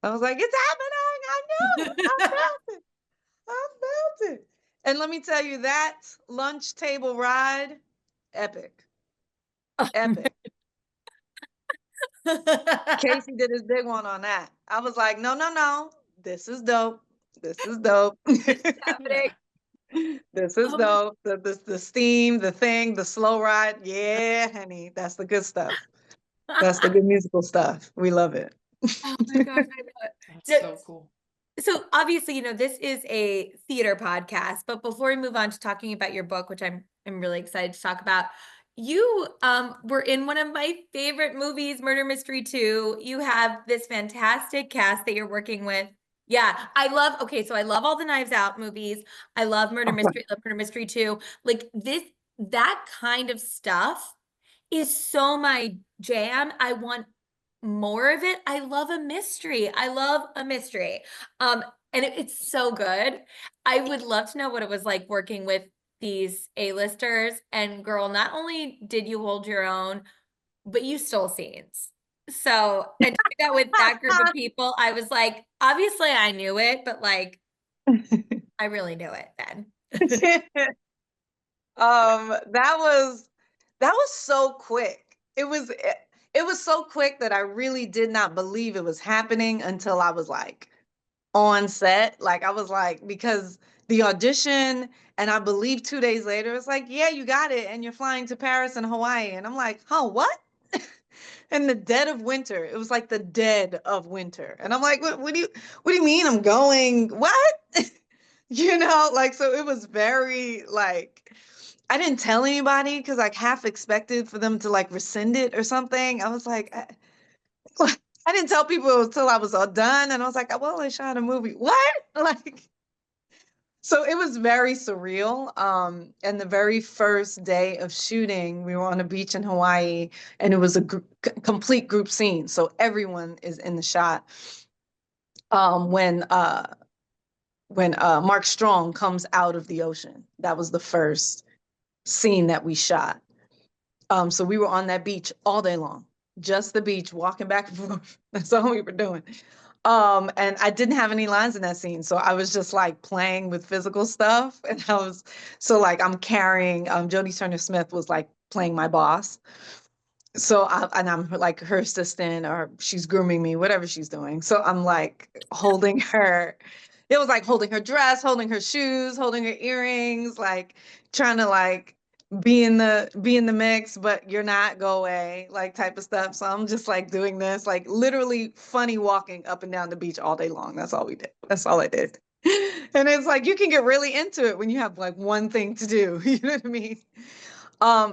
D: I was like, it's happening. I knew it. I felt it. I felt it. And let me tell you, that lunch table ride, epic. Epic. Casey did his big one on that. I was like, no, no, no. This is dope. This is dope.
C: Happening.
D: This is
C: Oh my,
D: dope. The steam, the thing, the slow ride. Yeah, honey. That's the good stuff. That's the good musical stuff. We love it.
C: oh my gosh, I know it.
A: That's
C: So,
A: so cool.
C: so obviously, this is a theater podcast, but before we move on to talking about your book, which I'm really excited to talk about, you were in one of my favorite movies, Murder Mystery 2. You have this fantastic cast that you're working with. Yeah, okay, so I love all the Knives Out movies. I love Murder Mystery, I love Murder Mystery 2. Like that kind of stuff is so my jam. I want more of it. I love a mystery. I love a mystery. And it's so good. I would love to know what it was like working with these A-listers. And girl, not only did you hold your own, but you stole scenes. So, and to do that with that group of people, I was like, obviously I knew it, but like, I really knew it then.
D: That was so quick. It was so quick that I really did not believe it was happening until I was like on set. Like I was like, because the audition, and I believe 2 days later, it's like, yeah, you got it, and you're flying to Paris and Hawaii. And I'm like, huh, what? In the dead of winter. It was like the dead of winter. And I'm like, what do you mean I'm going? What? Like, so it was very like, I didn't tell anybody because like half expected for them to like rescind it or something. I was like, I didn't tell people until I was all done. And I was like, well, I shot a movie. What? Like, so it was very surreal. And the very first day of shooting, we were on a beach in Hawaii, and it was a complete group scene. So everyone is in the shot. When Mark Strong comes out of the ocean, that was the first scene that we shot. So we were on that beach all day long, just the beach, walking back and forth. That's all we were doing. And I didn't have any lines in that scene. So I was just like playing with physical stuff. And I'm carrying, Jodie Turner-Smith was like playing my boss. So I'm like her assistant, or she's grooming me, whatever she's doing. So I'm like holding her. It was like holding her dress, holding her shoes, holding her earrings, like trying to like be in the mix, but you're not, go away, like type of stuff. So I'm just like doing this, like literally funny walking up and down the beach all day long. That's all we did. That's all I did. And it's like you can get really into it when you have like one thing to do. You know what I mean?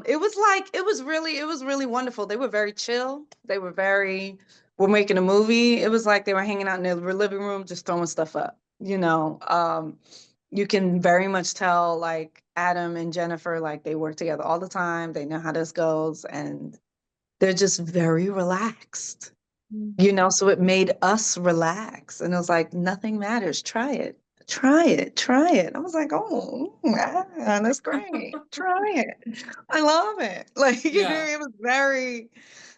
D: It was really wonderful. They were very chill. We're making a movie. It was like they were hanging out in their living room, just throwing stuff up. You can very much tell like Adam and Jennifer, like they work together all the time. They know how this goes, and they're just very relaxed. So it made us relax. And it was like, nothing matters. Try it. Try it. Try it. I was like, oh, man, that's great. Try it. I love it. Like,
A: Yeah.
D: it was very,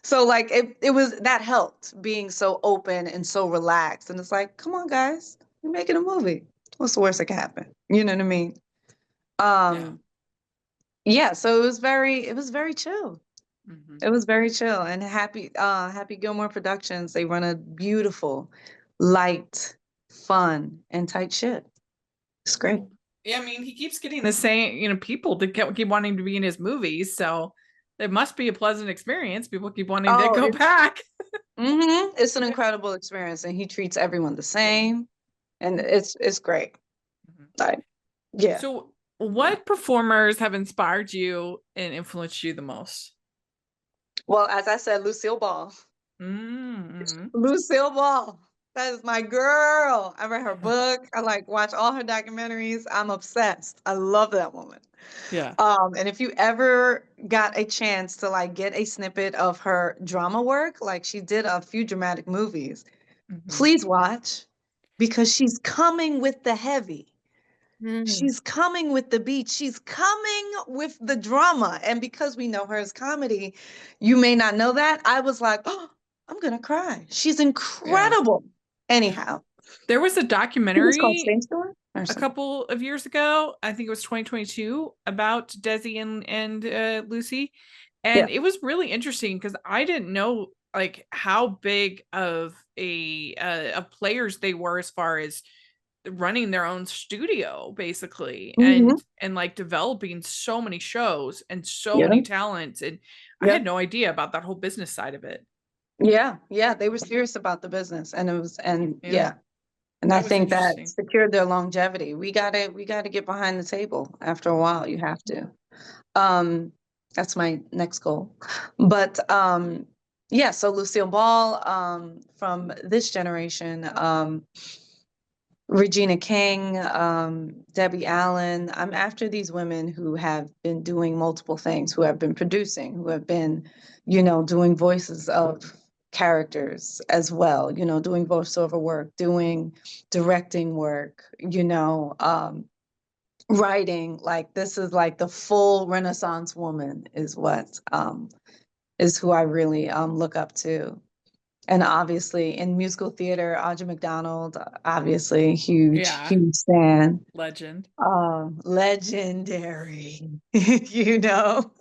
D: so like it was, that helped, being so open and so relaxed. And it's like, come on, guys, we're making a movie. What's the worst that can happen? You know what I mean?
A: Yeah.
D: Yeah, so it was very chill.
A: Mhm.
D: It was very chill, and Happy Gilmore Productions, they run a beautiful, light, fun, and tight ship. It's great.
A: Yeah, I mean, he keeps getting the same, people to keep wanting to be in his movies, so it must be a pleasant experience. People keep wanting to
D: Oh,
A: go back.
D: it's an incredible experience, and he treats everyone the same, and it's great.
A: Mhm.
D: Like, yeah.
A: So, what performers have inspired you and influenced you the most?
D: Well, as I said, Lucille Ball.
A: Mm-hmm.
D: Lucille Ball. That is my girl. I read her book. I like watch all her documentaries. I'm obsessed. I love that woman.
A: Yeah.
D: And if you ever got a chance to like get a snippet of her drama work, like she did a few dramatic movies,
A: Mhm.
D: please watch, because she's coming with the heavy.
C: Mm.
D: She's coming with the beat. She's coming with the drama. And because we know her as comedy, you may not know that. I was like, oh, I'm gonna cry. She's incredible. Anyhow,
A: There was a
D: I think it's called
A: documentary
D: Stage Door or
A: a
D: something.
A: couple of years ago. I think it was 2022 about Desi and Lucy,
D: Yeah.
A: and it was really interesting because I didn't know like how big of of players they were as far as running their own studio basically,
D: Hmm.
A: and like developing so many shows and so
D: Yeah.
A: many talents, and I
D: Yeah.
A: had no idea about that whole business side of it.
D: Yeah. Yeah. They were serious about the business, and
A: Yeah,
D: and I
A: that was
D: think that
A: interesting.
D: secured their longevity. We gotta get behind the table after a while. You have to. Um, that's my next goal. But yeah, so Lucille Ball, from this generation, Regina King, Debbie Allen. I'm after these women who have been doing multiple things, who have been producing, who have been, doing voices of characters as well, doing voiceover work, doing directing work, writing. Like, this is like the full Renaissance woman is what is who I really look up to. And obviously in musical theater, Audra McDonald, obviously huge,
A: Yeah.
D: huge fan.
A: Legend.
D: Legendary, you know.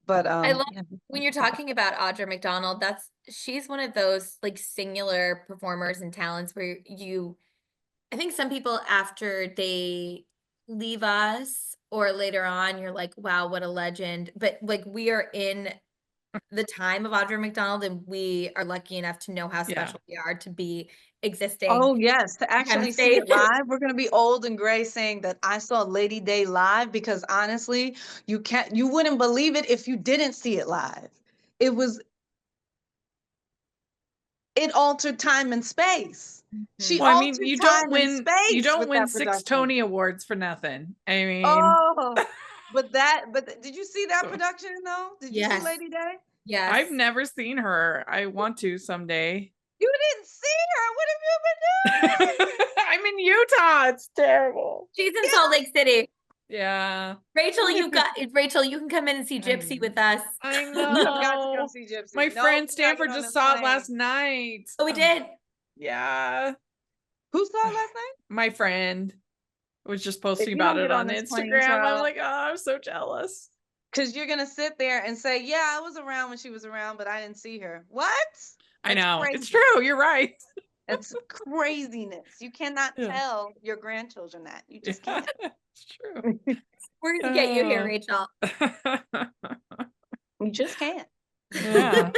D: But
C: I love
D: yeah.
C: when you're talking about Audra McDonald, she's one of those like singular performers and talents where I think some people after they leave us or later on, you're like, wow, what a legend. But like we are in the time of Audra McDonald and we are lucky enough to know how special we are to be existing
D: Oh yes, to
C: kind
D: actually
C: of
D: see it
C: space.
D: live. We're gonna be old and gray saying that I saw Lady Day live, because honestly, you wouldn't believe it if you didn't see it live. It altered time and space. She
A: Well, I mean,
D: altered time and
A: you
D: space
A: don't
D: with
A: win
D: that
A: 6
D: production.
A: Tony Awards for nothing. I mean,
D: Oh, but did you see that
A: So-
D: production though? Did you see
C: Yes.
D: Lady Day?
C: Yes.
A: I've never seen her. I want to someday.
D: You didn't see her. What have you been doing?
A: I'm in Utah. It's terrible.
C: She's in Salt Lake City.
A: Yeah.
C: Rachel, you can come in and see Gypsy with us.
A: I
D: You have got to
A: know.
D: come see Gypsy.
A: My
D: Nope,
A: friend
D: you gotta
A: Stanford
D: get on
A: just
D: this
A: saw it
D: plane.
A: last night.
C: Oh, we did.
A: Yeah.
D: Who saw it last night?
A: My friend was just
D: If
A: posting
D: you
A: about
D: don't
A: it
D: get on
A: on
D: this plane,
A: Instagram. I'm
D: child,
A: like, oh, I'm so jealous.
D: because you're gonna sit there and say, "Yeah, I was around when she was around, but I didn't see her." What?
A: I
D: That's
A: know.
D: crazy.
A: It's true. You're right.
D: That's craziness. You cannot
A: Yeah.
D: tell your grandchildren that. You just can't.
A: It's true.
C: We're gonna get you here,
A: Oh.
C: Rachel.
D: You just can't.
A: Yeah.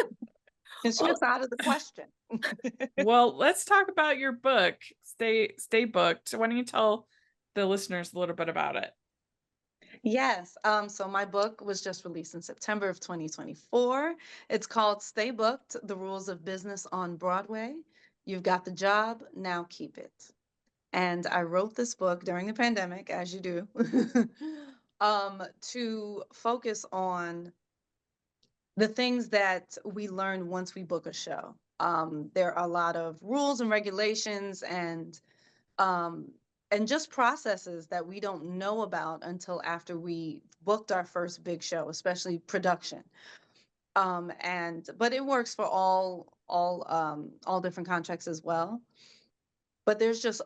D: It's just out of the question.
A: Well, let's talk about your book, Stay Booked. Why don't you tell the listeners a little bit about it?
D: Yes. So my book was just released in September of 2024. It's called Stay Booked: The Rules of Business on Broadway. You've got the job, now keep it. And I wrote this book during the pandemic, as you do, to focus on the things that we learn once we book a show. There are a lot of rules and regulations um, and just processes that we don't know about until after we booked our first big show, especially production. But it works for all different contracts as well. But there's just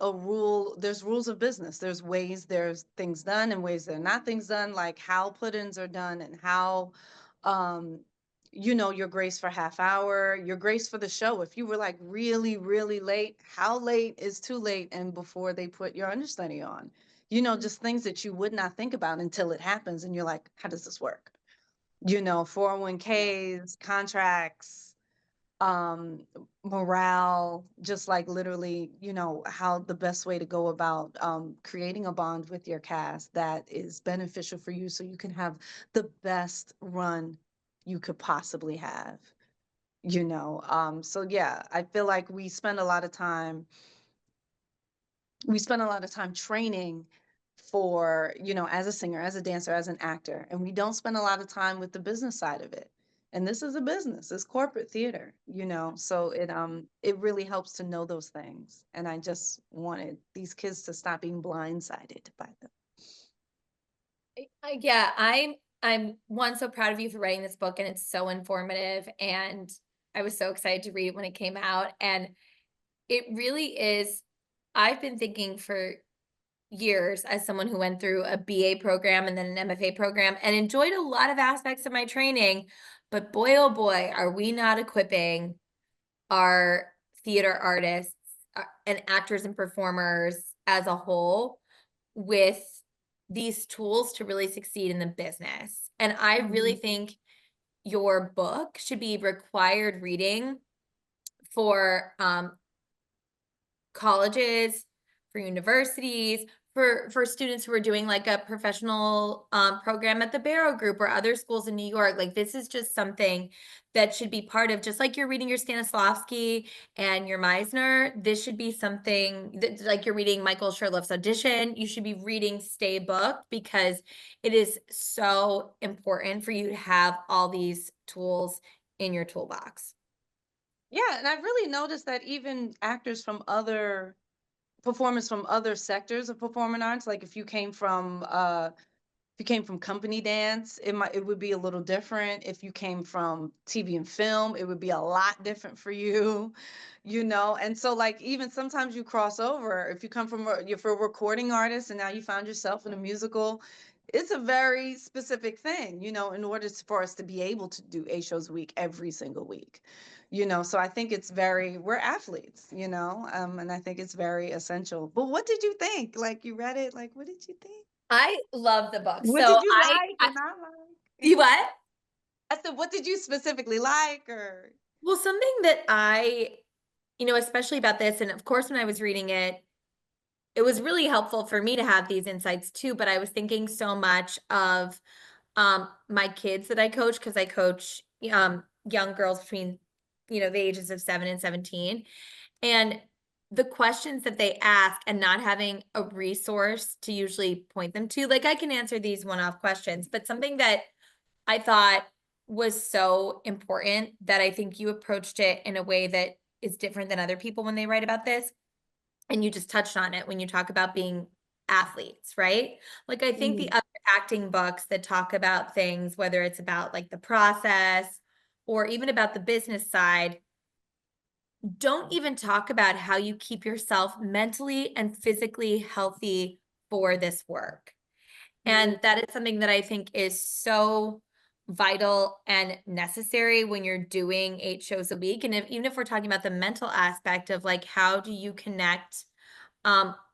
D: there's rules of business. There's things done and ways that are not things done, like how put-ins are done and how, um, your grace for half hour, your grace for the show. If you were like really, really late, how late is too late and before they put your understudy on? Just things that you would not think about until it happens and you're like, how does this work? 401ks, contracts, um morale, just like literally, how the best way to go about creating a bond with your cast that is beneficial for you so you can have the best run you could possibly have. So yeah, I feel like we spend a lot of time training for, as a singer, as a dancer, as an actor, and we don't spend a lot of time with the business side of it. And this is a business, it's corporate theater, so it really helps to know those things. And I just wanted these kids to stop being blindsided by them.
C: Yeah, I'm one, so proud of you for writing this book, and it's so informative, and I was so excited to read it when it came out. And it really is, I've been thinking for years as someone who went through a BA program and then an MFA program and enjoyed a lot of aspects of my training, but boy, oh boy, are we not equipping our theater artists and actors and performers as a whole with these tools to really succeed in the business. And I really think your book should be required reading for colleges, for universities, for students who are doing like a professional program at the Barrow Group or other schools in New York. Like this is just something that should be part of, just like you're reading your Stanislavski and your Meisner, this should be something that, like you're reading Michael Sherlock's audition, you should be reading Stay Booked, because it is so important for you to have all these tools in your toolbox.
D: Yeah, and I've really noticed that even actors from performers from other sectors of performing arts, like if you came from If you came from company dance, it would be a little different. If you came from TV and film, it would be a lot different for you, you know. And so like even sometimes you cross over. If you come from if you're a recording artist and now you found yourself in a musical, it's a very specific thing, you know, in order for us to be able to do 8 shows a week every single week. You know, so I think it's we're athletes, you know, and I think it's very essential. But what did you think? Like you read it, like what did you think?
C: I love the book.
D: What
C: So
D: did you like or not like?
C: you what?
D: I said, what did you specifically like or?
C: Well, something that especially about this, and of course, when I was reading it, it was really helpful for me to have these insights too, but I was thinking so much of my kids that I coach, because I coach young girls between, the ages of 7 and 17. And the questions that they ask and not having a resource to usually point them to, like I can answer these one-off questions, but something that I thought was so important that I think you approached it in a way that is different than other people when they write about this. And you just touched on it when you talk about being athletes, right? Like I think the other acting books that talk about things, whether it's about like the process or even about the business side, don't even talk about how you keep yourself mentally and physically healthy for this work. And that is something that I think is so vital and necessary when you're doing 8 shows a week. And even if we're talking about the mental aspect of like, how do you connect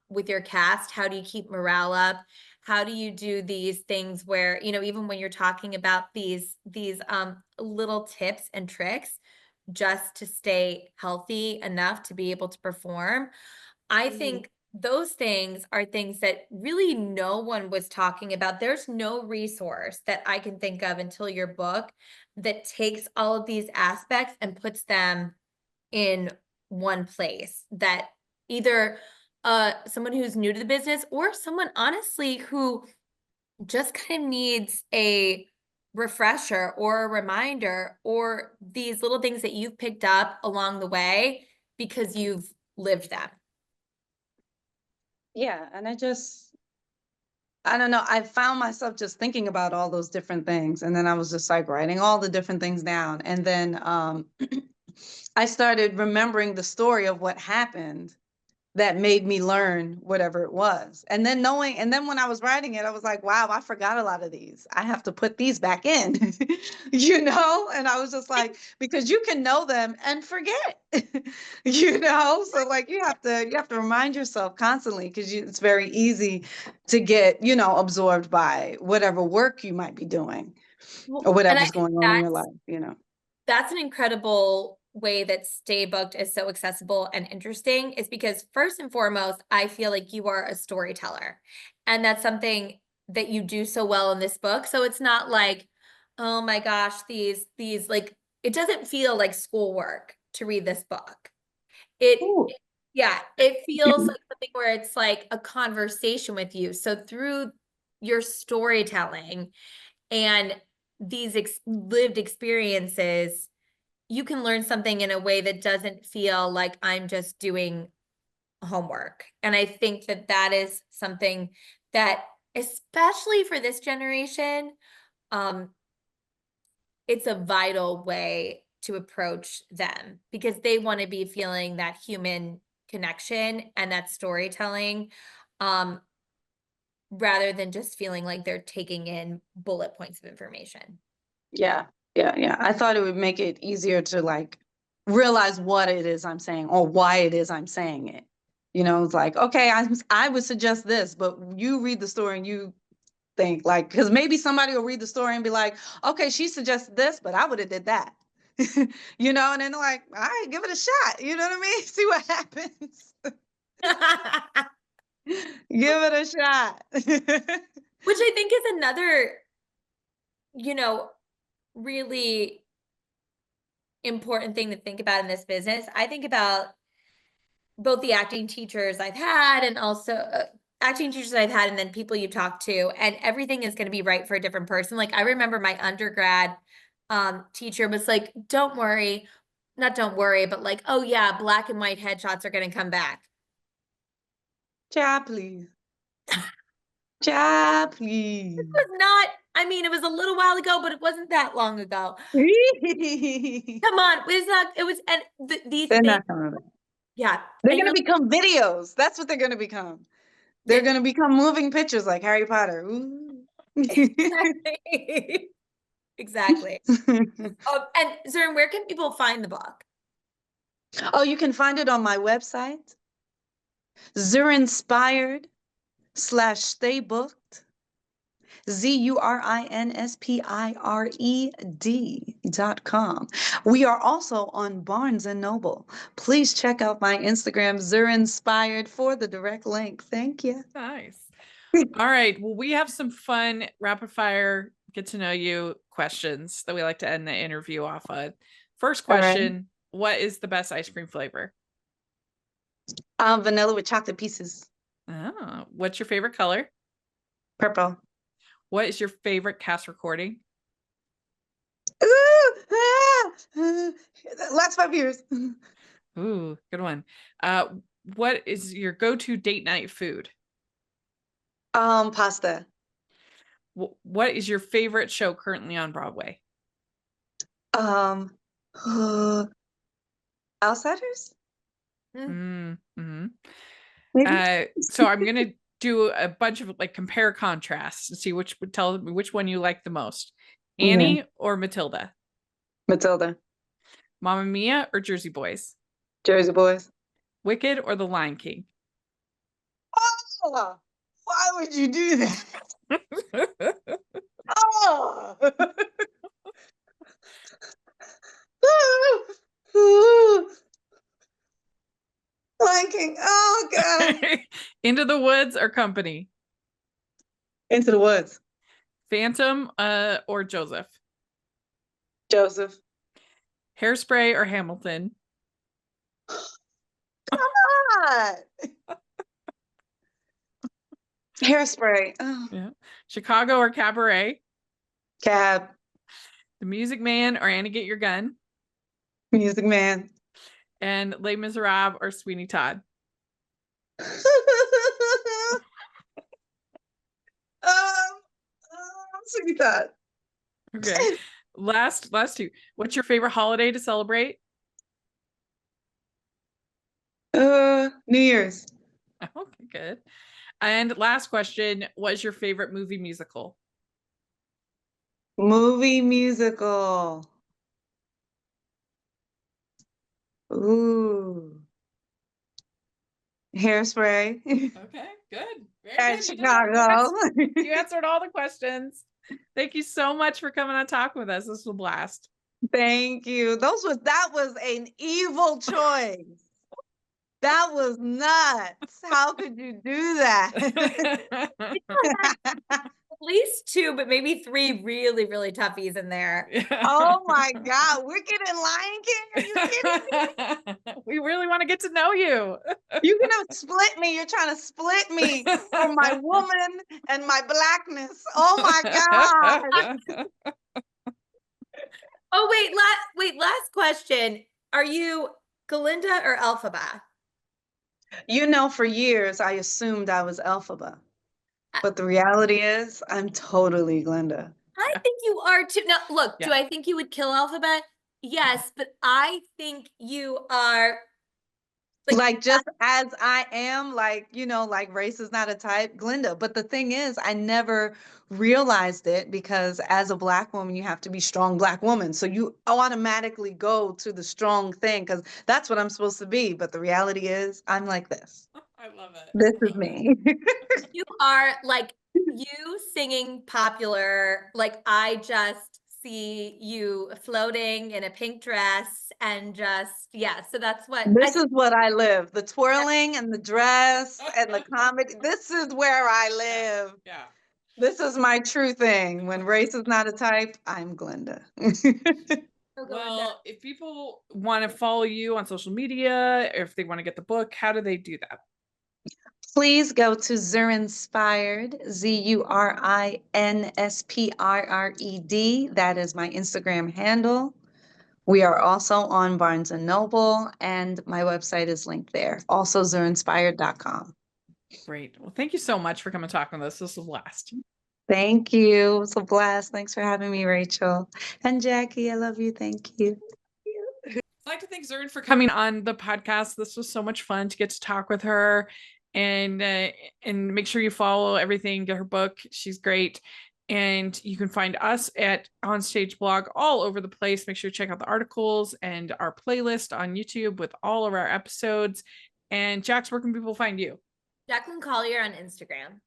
C: with your cast? How do you keep morale up? How do you do these things where, even when you're talking about these little tips and tricks just to stay healthy enough to be able to perform? I think those things are things that really no one was talking about. There's no resource that I can think of until your book that takes all of these aspects and puts them in one place, that either someone who's new to the business or someone honestly who just kind of needs a refresher or a reminder or these little things that you've picked up along the way because you've lived them.
D: Yeah, and I don't know, I found myself just thinking about all those different things, and then I was just like writing all the different things down, and then I started remembering the story of what happened that made me learn whatever it was. And then when I was writing it, I was like, wow, I forgot a lot of these. I have to put these back in, you know? And I was just like, because you can know them and forget, you know? So like you have to remind yourself constantly because it's very easy to get, absorbed by whatever work you might be doing or whatever's going on in your life, you know?
C: That's an incredible way that Stay Booked is so accessible and interesting, is because first and foremost, I feel like you are a storyteller, and that's something that you do so well in this book. So it's not like, oh my gosh, these like, it doesn't feel like schoolwork to read this book. It feels like something where it's like a conversation with you. So through your storytelling and these lived experiences, you can learn something in a way that doesn't feel like I'm just doing homework. And I think that that is something that, especially for this generation, it's a vital way to approach them because they want to be feeling that human connection and that storytelling, rather than just feeling like they're taking in bullet points of information.
D: Yeah. I thought it would make it easier to like realize what it is I'm saying or why it is I'm saying it. You know, it's like, okay, I would suggest this, but you read the story and you think like, because maybe somebody will read the story and be like, okay, she suggested this, but I would have did that. You know, and then they're like, all right, give it a shot. You know what I mean? See what happens. Give it a shot.
C: Which I think is another, really important thing to think about in this business. I think about both the acting teachers I've had and also acting teachers I've had, and then people you talk to, and everything is going to be right for a different person. Like I remember my undergrad teacher was like, don't worry, but like, oh yeah, black and white headshots are going to come back.
D: Child, please. Please.
C: It was not, I mean, it was a little while ago, but it wasn't that long ago.
D: They're
C: Come on, it's not, it was, and these things,
D: not coming back.
C: yeah.
D: They're
C: And
D: going to become videos. That's what they're going to become. They're
C: Yeah.
D: going to become moving pictures like Harry Potter. Ooh.
C: Exactly. Exactly. And Zurin, where can people find the book?
D: Oh, you can find it on my website, Zurinspired/stay booked, ZURINSPIRED.com. We are also on Barnes and Noble. Please check out my Instagram, Zurinspired, for the direct link. Thank you.
A: Nice. All right. Well, we have some fun rapid fire get to know you questions that we like to end the interview off of. First
D: All right.
A: question, what is the best ice cream flavor?
D: Vanilla with chocolate pieces.
A: Oh, what's your favorite color?
D: Purple.
A: What is your favorite cast recording?
D: Last 5 years.
A: Ooh, good one. What is your go-to date night food?
D: Pasta.
A: What is your favorite show currently on Broadway?
D: Outsiders?
A: Mm-hmm.
D: Maybe.
A: So I'm gonna do a bunch of like compare contrasts and see which would tell me which one you like the most. Annie or Matilda?
D: Matilda.
A: Mamma Mia or Jersey Boys?
D: Jersey Boys.
A: Wicked or The Lion King?
D: Oh, why would you do that? Oh. Lion King. Oh God.
A: Into the Woods or Company?
D: Into the Woods.
A: Phantom or Joseph?
D: Joseph.
A: Hairspray or Hamilton?
D: Come on. Hairspray. Oh.
A: Yeah. Chicago or Cabaret?
D: Cab.
A: The Music Man or Annie Get Your Gun?
D: Music Man.
A: And Les Miserables or Sweeney Todd?
D: Sweeney Todd.
A: Okay. Last two. What's your favorite holiday to celebrate?
D: New Year's.
A: Okay, good. And last question, what is your favorite movie musical?
D: Movie musical. Ooh. Hairspray.
A: Okay, good. Very
D: And
A: good.
D: Chicago.
A: You answered all the questions. Thank you so much for coming on Talk with us. This was a blast.
D: Thank you. That was an evil choice. That was nuts. How could you do that?
C: At least 2, but maybe 3 really, really toughies in there.
D: Oh my God. Wicked and Lion King? Are you kidding me?
A: We really want to get to know you.
D: You're going to split me. You're trying to split me from my woman and my blackness. Oh my God.
C: Oh, last question. Are you Galinda or Elphaba?
D: You know, for years, I assumed I was Elphaba. But the reality is, I'm totally Glenda.
C: I think you are too. Now, look,
A: Yeah.
C: do I think you would kill Elphaba? Yes, but I think you are
D: like just as I am, like, you know, like race is not a type, Glenda. But the thing is, I never realized it because as a Black woman, you have to be strong Black woman. So you automatically go to the strong thing because that's what I'm supposed to be. But the reality is, I'm like this.
A: I love it.
D: This is me.
C: You are like you singing popular. Like I just see you floating in a pink dress and just, yeah. So that's what
D: This is what I live. The twirling and the dress and the comedy. This is where I live.
A: Yeah.
D: This is my true thing. When race is not a type, I'm Glenda.
A: Well, if people want to follow you on social media, or if they want to get the book, how do they do that?
D: Please go to Zurinspired, ZURINSPIRED. That is my Instagram handle. We are also on Barnes and Noble, and my website is linked there. Also, Zurinspired.com.
A: Great. Well, thank you so much for coming and talking with us. This was a blast.
D: Thank you. It was a blast. Thanks for having me, Rachel. And Jackie, I love you. Thank you.
A: I'd like to thank Zurin for coming on the podcast. This was so much fun to get to talk with her, and make sure you follow everything, get her book. She's great. And you can find us at OnStage blog all over the place. Make sure to check out the articles and our playlist on YouTube with all of our episodes. And Jax, where can people find you?
C: Jacklyn Collier on Instagram.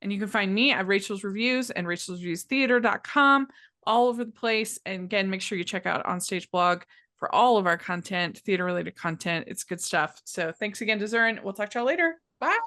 A: And you can find me at Rachel's Reviews and rachelsreviewstheater.com, all over the place. And again, make sure you check out OnStage blog for all of our content, theater related content. It's good stuff. So thanks again to Zurin. We'll talk to y'all later. Bye.